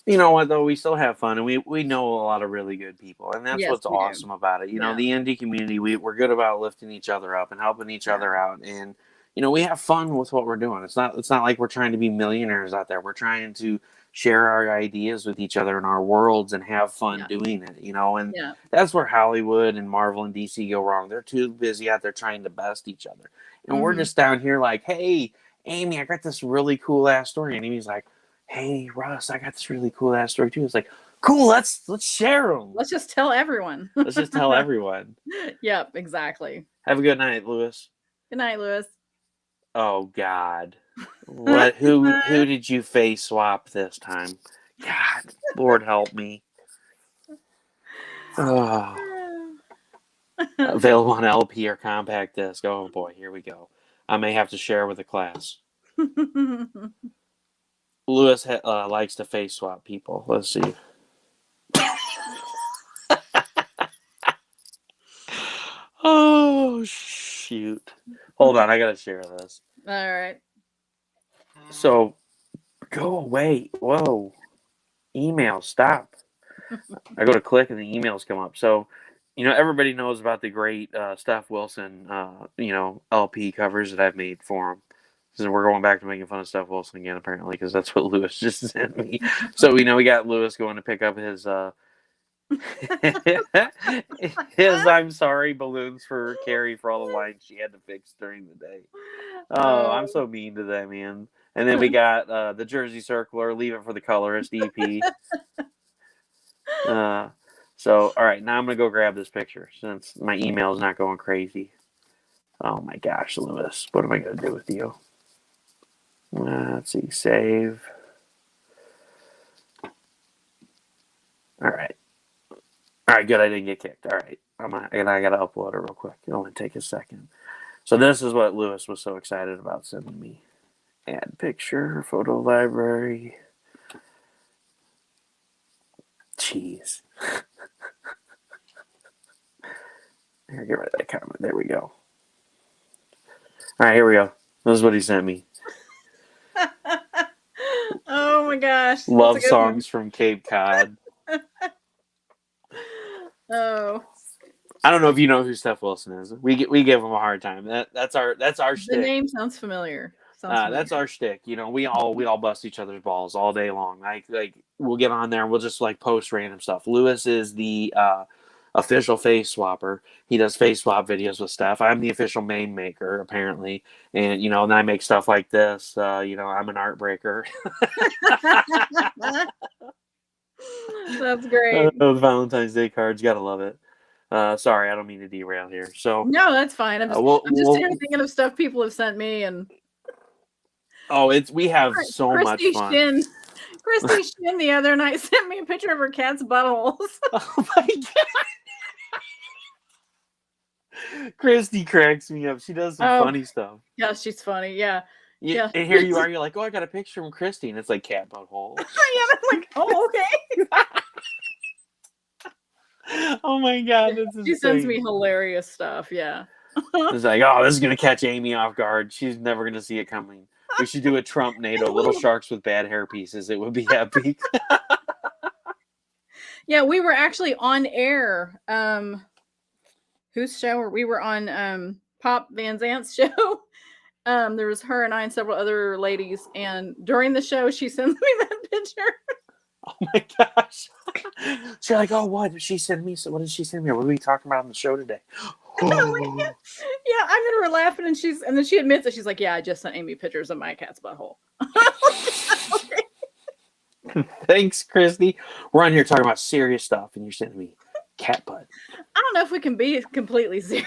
You know what, though? We still have fun, and we know a lot of really good people, and that's what's awesome about it. The indie community, we're good about lifting each other up and helping each other out, and we have fun with what we're doing. It's not like we're trying to be millionaires out there. We're trying to share our ideas with each other in our worlds and have fun doing it. And that's where Hollywood and Marvel and DC go wrong. They're too busy out there trying to best each other, and we're just down here like, "Hey, Amy, I got this really cool ass story," and Amy's like, "Hey, Russ, I got this really cool ass story too." It's like, Cool. Let's share them. Let's just tell everyone. Let's just tell everyone. Yep, exactly. Have a good night, Lewis. Good night, Lewis. Oh God. What? Who did you face swap this time? God, Lord help me. Oh. Available on LP or compact disc. Oh boy, here we go. I may have to share with the class. Lewis likes to face swap people. Let's see. Oh shoot! Hold on, I gotta share this. All right. So, go away. Whoa. Email, stop. I go to click and the emails come up. So, everybody knows about the great Steph Wilson, LP covers that I've made for him. So we're going back to making fun of Steph Wilson again, apparently, because that's what Lewis just sent me. So, we got Lewis going to pick up his his I'm sorry balloons for Carrie for all the lines she had to fix during the day. Oh, I'm so mean to that, man. And then we got the Jersey Circler, leave it for the colorist, EP. So, all right, now I'm going to go grab this picture since my email is not going crazy. Oh my gosh, Lewis, what am I going to do with you? Let's see, save. All right, good, I didn't get kicked. All right, I got to upload it real quick. It'll only take a second. So this is what Lewis was so excited about sending me. Add picture, photo library. Jeez. Here, get rid of that comment. There we go. All right, here we go. This is what he sent me. Oh my gosh. Love songs from Cape Cod. Oh. I don't know if you know who Steph Wilson is. We give him a hard time. That's our shtick. The name sounds familiar. That's our shtick. We all bust each other's balls all day long. Like we'll get on there and we'll just like post random stuff. Lewis is the official face swapper. He does face swap videos with Steph. I'm the official meme maker apparently, and and I make stuff like this. I'm an art breaker. That's great. Those Valentine's Day cards, gotta love it. Sorry, I don't mean to derail here. So no, that's fine. I'm just here thinking of stuff people have sent me and. Oh, we have so much fun. Christy Shin the other night sent me a picture of her cat's buttholes. Oh my god. Christy cracks me up. She does some funny stuff. Yeah, she's funny. Yeah. Yeah. And here you are, you're like, oh, I got a picture from Christy, and it's like cat butthole. Yeah, I'm like, oh, okay. Oh my god, that's she sends me hilarious stuff. Yeah. It's like, oh, this is gonna catch Amy off guard. She's never gonna see it coming. We should do a Trump NATO, little sharks with bad hair pieces. It would be epic. Yeah, we were actually on air. Whose show? We were on Pop Van Zant's show. There was her and I and several other ladies, and during the show, she sends me that picture. Oh my gosh. She's like, oh, what did she send me? So what did she send me? What are we talking about on the show today? Oh. Yeah, I'm in her laughing, and then she admits it. She's like, yeah, I just sent Amy pictures of my cat's butthole. Thanks, Christy. We're on here talking about serious stuff, and you're sending me cat butt. I don't know if we can be completely serious,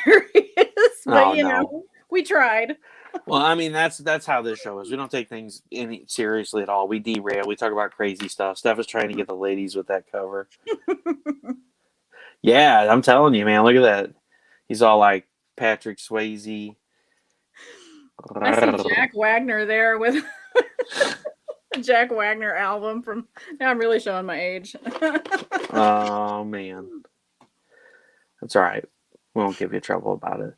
but know, we tried. Well, I mean, that's how this show is. We don't take things seriously at all. We derail. We talk about crazy stuff. Steph is trying to get the ladies with that cover. Yeah, I'm telling you, man. Look at that. He's all like Patrick Swayze. I see Jack Wagner there with the Jack Wagner album from. Now I'm really showing my age. Oh man, that's all right. We won't give you trouble about it.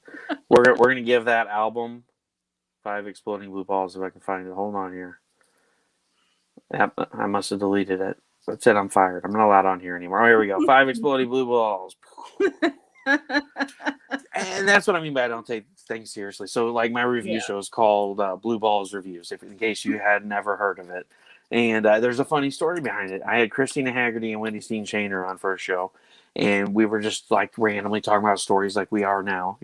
We're gonna give that album 5 exploding blue balls if I can find it. Hold on here. I must have deleted it. It said I'm fired. I'm not allowed on here anymore. Oh, here we go. 5 exploding blue balls. And that's what I mean by I don't take things seriously. So, like, my review show is called Blue Balls Reviews, in case you had never heard of it. And there's a funny story behind it. I had Christina Haggerty and Wendy Steen Shaner on for a show. And we were just, like, randomly talking about stories like we are now.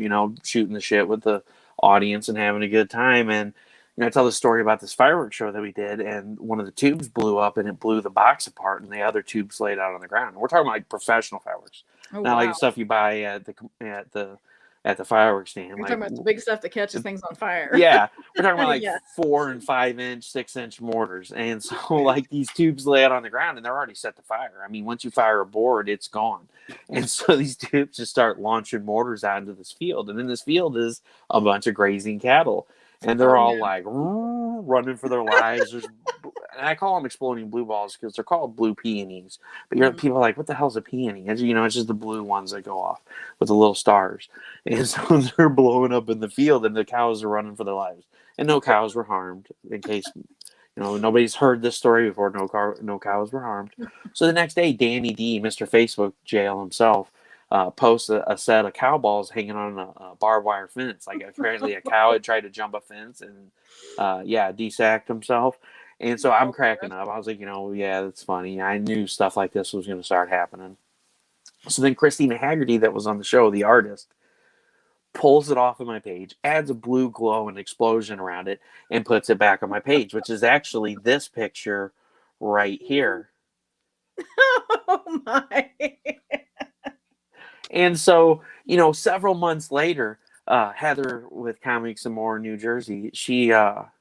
Shooting the shit with the audience and having a good time. And I tell the story about this fireworks show that we did, and one of the tubes blew up, and it blew the box apart, and the other tubes laid out on the ground. And we're talking about like professional fireworks, Oh not like wow. the stuff you buy at the fireworks stand. You're Like, talking about the big stuff that catches things on fire. yeah, we're talking about like Yeah. 4 and 5 inch, 6 inch mortars, and so like these tubes lay out on the ground, and they're already set to fire. I mean, once you fire a board, it's gone, and so these tubes just start launching mortars out into this field, and in this field is a bunch of grazing cattle, and they're Oh all yeah. like running for their lives. And I call them exploding blue balls because they're called blue peonies. But people are like, what the hell's a peony? It's just the blue ones that go off with the little stars. And so they're blowing up in the field, and the cows are running for their lives. And no cows were harmed, in case nobody's heard this story before. No cows were harmed. So the next day, Danny D, Mr. Facebook jail himself, posts a set of cow balls hanging on a barbed wire fence. Like apparently a cow had tried to jump a fence and desacked himself. And so I'm cracking up. I was like, yeah, that's funny. I knew stuff like this was going to start happening. So then Christina Haggerty, that was on the show, the artist, pulls it off of my page, adds a blue glow and explosion around it, and puts it back on my page, which is actually this picture right here. Oh my. And so, several months later, Heather with Comics and More New Jersey, she, our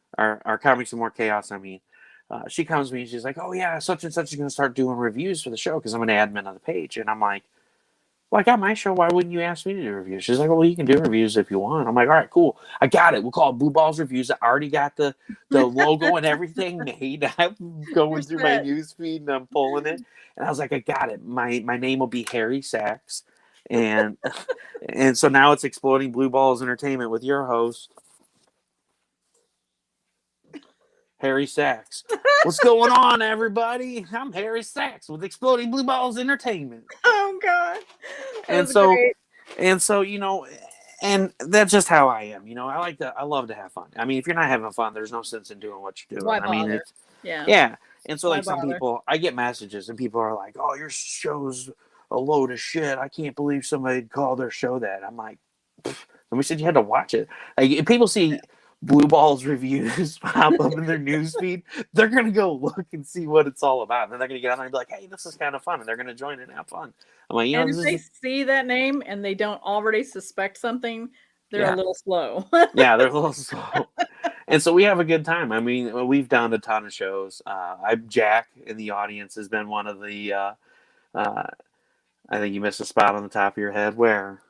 Comics and More Chaos, she comes to me and she's like, oh yeah, such and such is going to start doing reviews for the show because I'm an admin on the page. And I'm like, well, I got my show. Why wouldn't you ask me to do reviews? She's like, well, you can do reviews if you want. I'm like, all right, cool. I got it. We'll call it Blue Balls Reviews. I already got the logo and everything made. I'm going through my news feed and I'm pulling it. And I was like, I got it. My name will be Harry Sachs. And so now it's Exploding Blue Balls Entertainment with your host, Harry Sachs. What's going on, everybody? I'm Harry Sachs with Exploding Blue Balls Entertainment. Oh God. And so, and that's just how I am. I love to have fun. I mean, if you're not having fun, there's no sense in doing what you're doing. Why bother? I mean, yeah. And so, like, some people, I get messages and people are like, oh, your show's a load of shit. I can't believe somebody called their show that. I'm like, and we said you had to watch it. Like, if people see Blue Balls reviews pop up in their newsfeed, they're going to go look and see what it's all about. And then they're going to get on there and be like, hey, this is kind of fun. And they're going to join it and have fun. I'm like, and if they see that name and they don't already suspect something, they're a little slow. Yeah, they're a little slow. And so we have a good time. I mean, we've done a ton of shows. Jack in the audience has been one of the, I think you missed a spot on the top of your head. Where?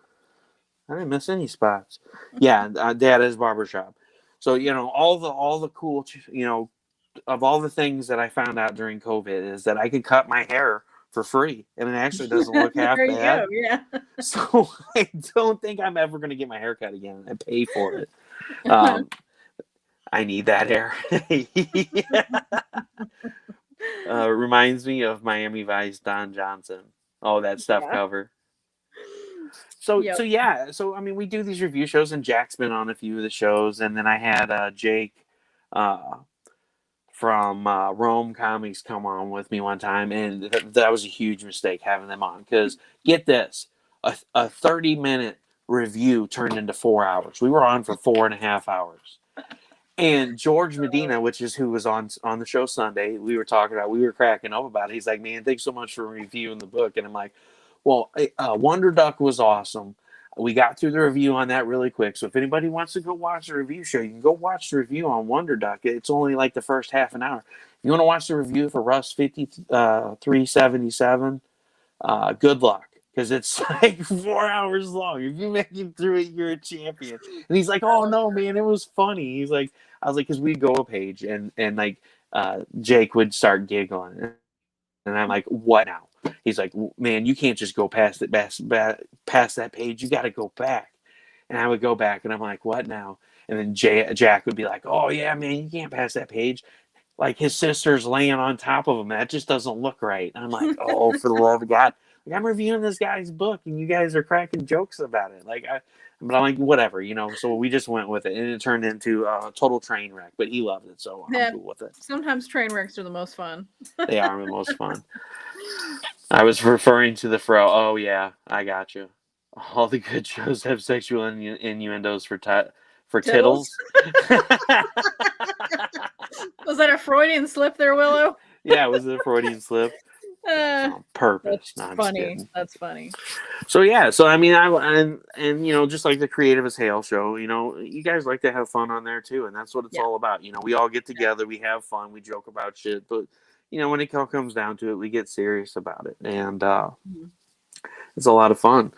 I didn't miss any spots. Yeah, Dada's Barbershop. So, all the cool, of all the things that I found out during COVID is that I could cut my hair for free, and it actually doesn't look half there bad. You go, yeah. So I don't think I'm ever going to get my hair cut again. I pay for it. I need that hair. Reminds me of Miami Vice Don Johnson. Oh, that stuff cover. So I mean, we do these review shows, and Jack's been on a few of the shows, and then I had Jake from Rome Comics come on with me one time, and that was a huge mistake having them on, because get this, a 30-minute review turned into 4 hours. We were on for 4.5 hours. And George Medina, which is who was on the show Sunday, we were cracking up about it. He's like, man, thanks so much for reviewing the book. And I'm like, well, Wonder Duck was awesome. We got through the review on that really quick. So if anybody wants to go watch the review show, you can go watch the review on Wonder Duck. It's only like the first half an hour. If you want to watch the review for Rust 5377, good luck. Because it's like 4 hours long. If you make it through it, you're a champion. And he's like, oh, no, man, it was funny. He's like, I was like, because we'd go a page and Jake would start giggling. And I'm like, what now? He's like, man, you can't just go past that page. You got to go back. And I would go back and I'm like, what now? And then Jack would be like, oh, yeah, man, you can't pass that page. Like his sister's laying on top of him. That just doesn't look right. And I'm like, oh, for the love of God. Like, I'm reviewing this guy's book and you guys are cracking jokes about it. But I'm like, whatever, so we just went with it, and it turned into a total train wreck, but he loved it. So I'm cool with it. Sometimes train wrecks are the most fun. They are the most fun. I was referring to the fro. Oh yeah, I got you. All the good shows have sexual innuendos for tittles. Was that a Freudian slip there, Willow? Yeah, it was a Freudian slip. It's Uh, on purpose. that's No, I'm just funny. kidding. That's funny. So yeah, so I mean, and you know, just like the Creative as Hale show, you know, you guys like to have fun on there too, and that's what it's Yeah. all about. You know, we all get together, we have fun, we joke about shit, but you know, when it all comes down to it, we get serious about it, and Mhm. it's a lot of fun.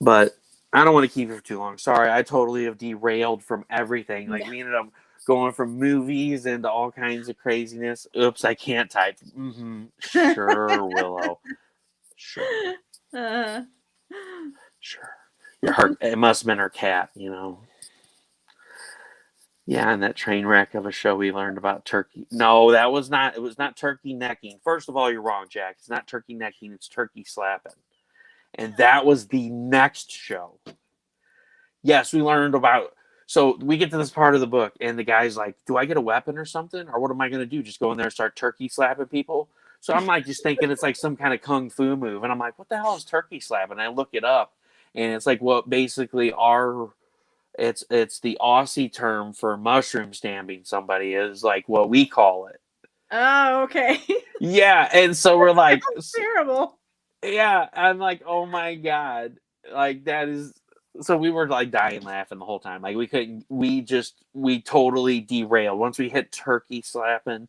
But I don't want to keep it for too long. Sorry, I totally have derailed from everything. Like we ended up going from movies into all kinds of craziness. Oops, I can't type. Sure, Willow. Sure. Uh, Sure. Your heart. It must have been her cat, you know. Yeah, and that train wreck of a show we learned about turkey. No, that was not. It was not turkey necking. First of all, you're wrong, Jack. It's not turkey necking. It's turkey slapping. And that was the next show. Yes, we learned about. So we get to this part of the book, and the guy's like, "Do I get a weapon or something, or what am I going to do? Just go in there and start turkey slapping people?" So I'm like, just thinking it's like some kind of kung fu move, and I'm like, "What the hell is turkey slapping?" And I look it up, and it's like what basically our it's the Aussie term for mushroom stamping somebody is like what we call it. oh, okay. Yeah, and so we're like, Terrible. yeah, I'm like, oh my god, like that is. So we were like dying laughing the whole time. Like we couldn't. We totally derailed once we hit turkey slapping,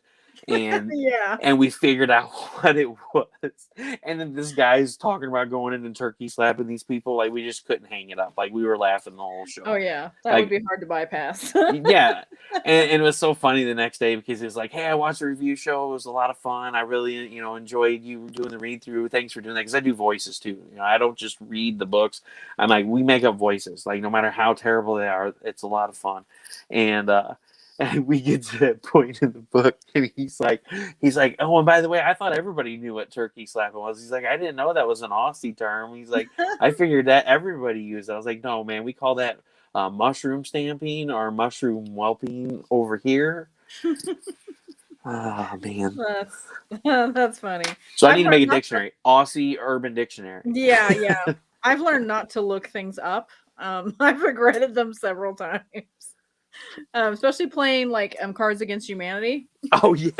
and Yeah. and we figured out what it was. And then this guy's talking about going in and turkey slapping these people. Like we just couldn't hang it up. Like we were laughing the whole Oh, show. yeah. That would Like be hard to bypass. yeah. And it was so funny the next day because he was like, "Hey, I watched the review show. It was a lot of fun. I really, you know, enjoyed you doing the read through. Thanks for doing that because I do voices too. You know, I don't just read the books. I'm like, we make up voices. Like no matter how terrible they are, it's a lot of fun." And and we get to that point in the book, and he's like, "Oh, and by the way, I thought everybody knew what turkey slapping was." He's like, "I didn't know that was an Aussie term." He's like, "I figured that everybody used it." I was like, "No, man, we call that." Mushroom stamping or mushroom whelping over here. Oh man. That's that's funny. So I I've need to make learned a not to. dictionary. Aussie Urban Dictionary. Yeah, yeah. I've learned not to look things up. I've regretted them several times. Especially playing like Cards Against Humanity. Oh yeah.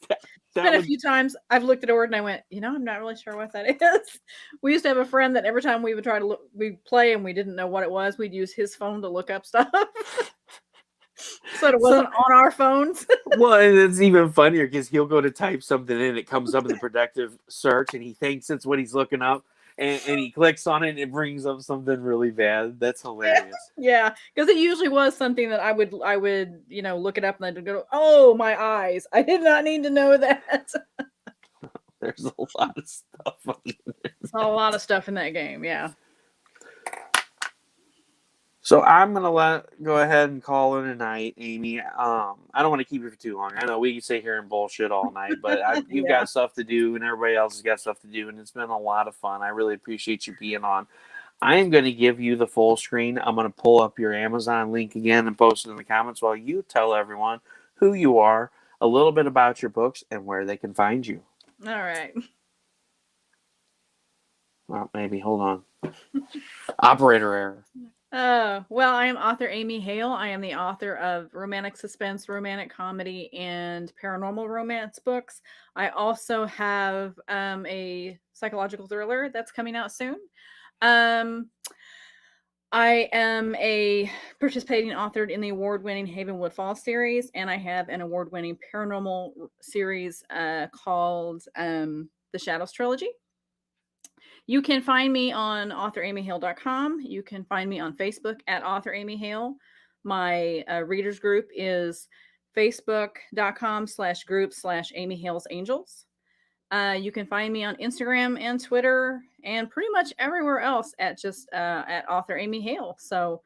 That, It's that been a would few times I've looked at a word and I went, I'm not really sure what that is. We used to have a friend that every time we would try to look, we play and we didn't know what it was, we'd use his phone to look up stuff. So it so wasn't on our phones. well, and it's even funnier because he'll go to type something in, it comes up in the productive search, and he thinks it's what he's looking up, and he clicks on it, and it brings up something really bad. That's hilarious. Yeah, because it usually was something that I would look it up and then go, oh my eyes, I did not need to know that. There's a lot of stuff on It's a lot of stuff in that game. Yeah. So I'm gonna go ahead and call it a night, Amy. I don't want to keep you for too long. I know we can sit here and bullshit all night, but you've Yeah. got stuff to do, and everybody else has got stuff to do, and it's been a lot of fun. I really appreciate you being on. I am going to give you the full screen. I'm going to pull up your Amazon link again and post it in the comments while you tell everyone who you are, a little bit about your books, and where they can find you. All right. Well, maybe hold on. Operator error. Well, I am author Amy Hale. I am the author of romantic suspense, romantic comedy, and paranormal romance books. I also have a psychological thriller that's coming out soon. Um, I am a participating author in the award-winning Havenwood Falls series, and I have an award-winning paranormal series called The Shadows Trilogy. You can find me on authoramyhale.com. You can find me on Facebook at Author Amy Hale. My readers group is facebook.com/group/Amy Hale's Angels. You can find me on Instagram and Twitter and pretty much everywhere else at just at Author Amy Hale. So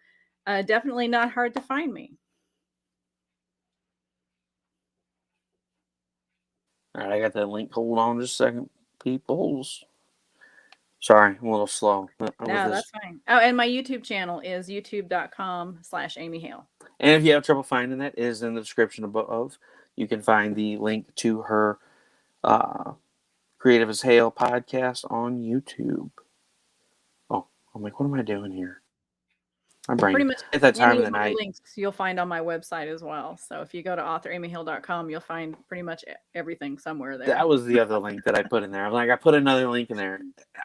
definitely not hard to find me. All right, I got that link. Hold on just a second, peoples. Sorry, I'm a little slow. No, that's fine. Oh, and my YouTube channel is youtube.com/Amy Hale. And if you have trouble finding that, it is in the description above. You can find the link to her Creative as Hale podcast on YouTube. Oh, I'm like, what am I doing here? My Pretty brain much at that time any of of the my night. links you'll find on my website as well. So if you go to authoramyhale.com, you'll find pretty much everything somewhere there. That was the other link that I put in there. I'm like, I put another link in there.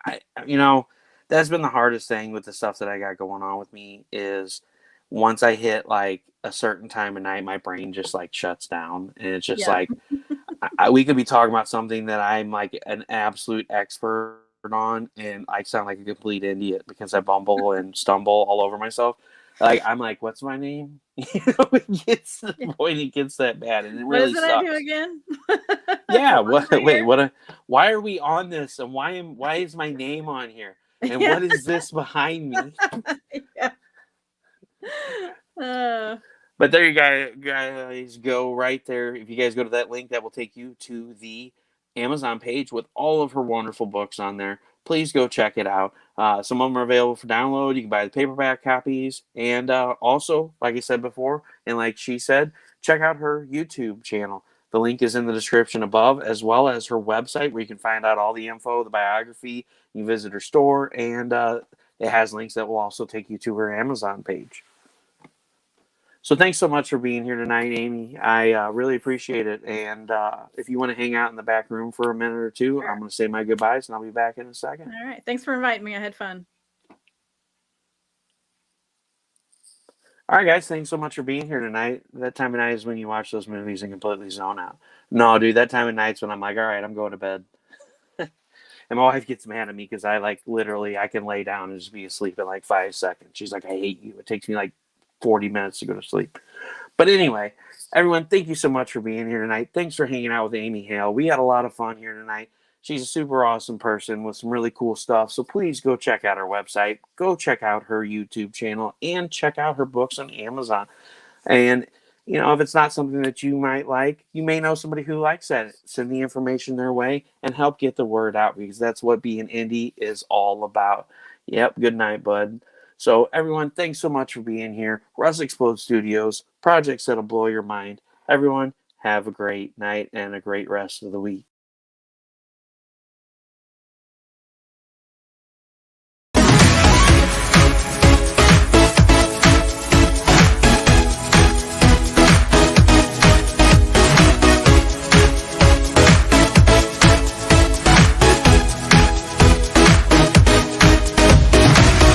I, you know, that's been the hardest thing with the stuff that I got going on with me is once I hit like a certain time of night, my brain just like shuts down, and it's just Yeah. like we could be talking about something that I'm like an absolute expert on, and I sound like a complete idiot because I bumble and stumble all over myself. Like I'm like, what's my name? It gets to the point it gets that bad, and it What really is it I do sucks. again? Yeah. Why What? am I Wait. here? What? Why are we on this? And why is my name on here? And Yeah. what is this behind me? Yeah. Uh, But there you guys go right there. If you guys go to that link, that will take you to the Amazon page with all of her wonderful books on there. Please go check it out. Some of them are available for download. You can buy the paperback copies. And also, like I said before, and like she said, check out her YouTube channel. The link is in the description above, as well as her website where you can find out all the info, the biography. You can visit her store, and it has links that will also take you to her Amazon page. So thanks so much for being here tonight, Amy. I really appreciate it. And if you want to hang out in the back room for a minute or two, sure. I'm going to say my goodbyes, and I'll be back in a second. All right. Thanks for inviting me. I had fun. All right, guys. Thanks so much for being here tonight. That time of night is when you watch those movies and completely zone out. No, dude, that time of night's when I'm like, all right, I'm going to bed. And my wife gets mad at me because I like literally I can lay down and just be asleep in like 5 seconds. She's like, I hate you. It takes me like 40 minutes to go to sleep. But anyway, everyone, thank you so much for being here tonight. Thanks for hanging out with Amy Hale. We had a lot of fun here tonight. She's a super awesome person with some really cool stuff. So please go check out her website, go check out her YouTube channel, and check out her books on Amazon. And if it's not something that you might like, you may know somebody who likes that. Send the information their way and help get the word out because that's what being indie is all about. Yep. Good night, bud. So, everyone, thanks so much for being here. Russ Explode Studios, projects that'll blow your mind. Everyone, have a great night and a great rest of the week.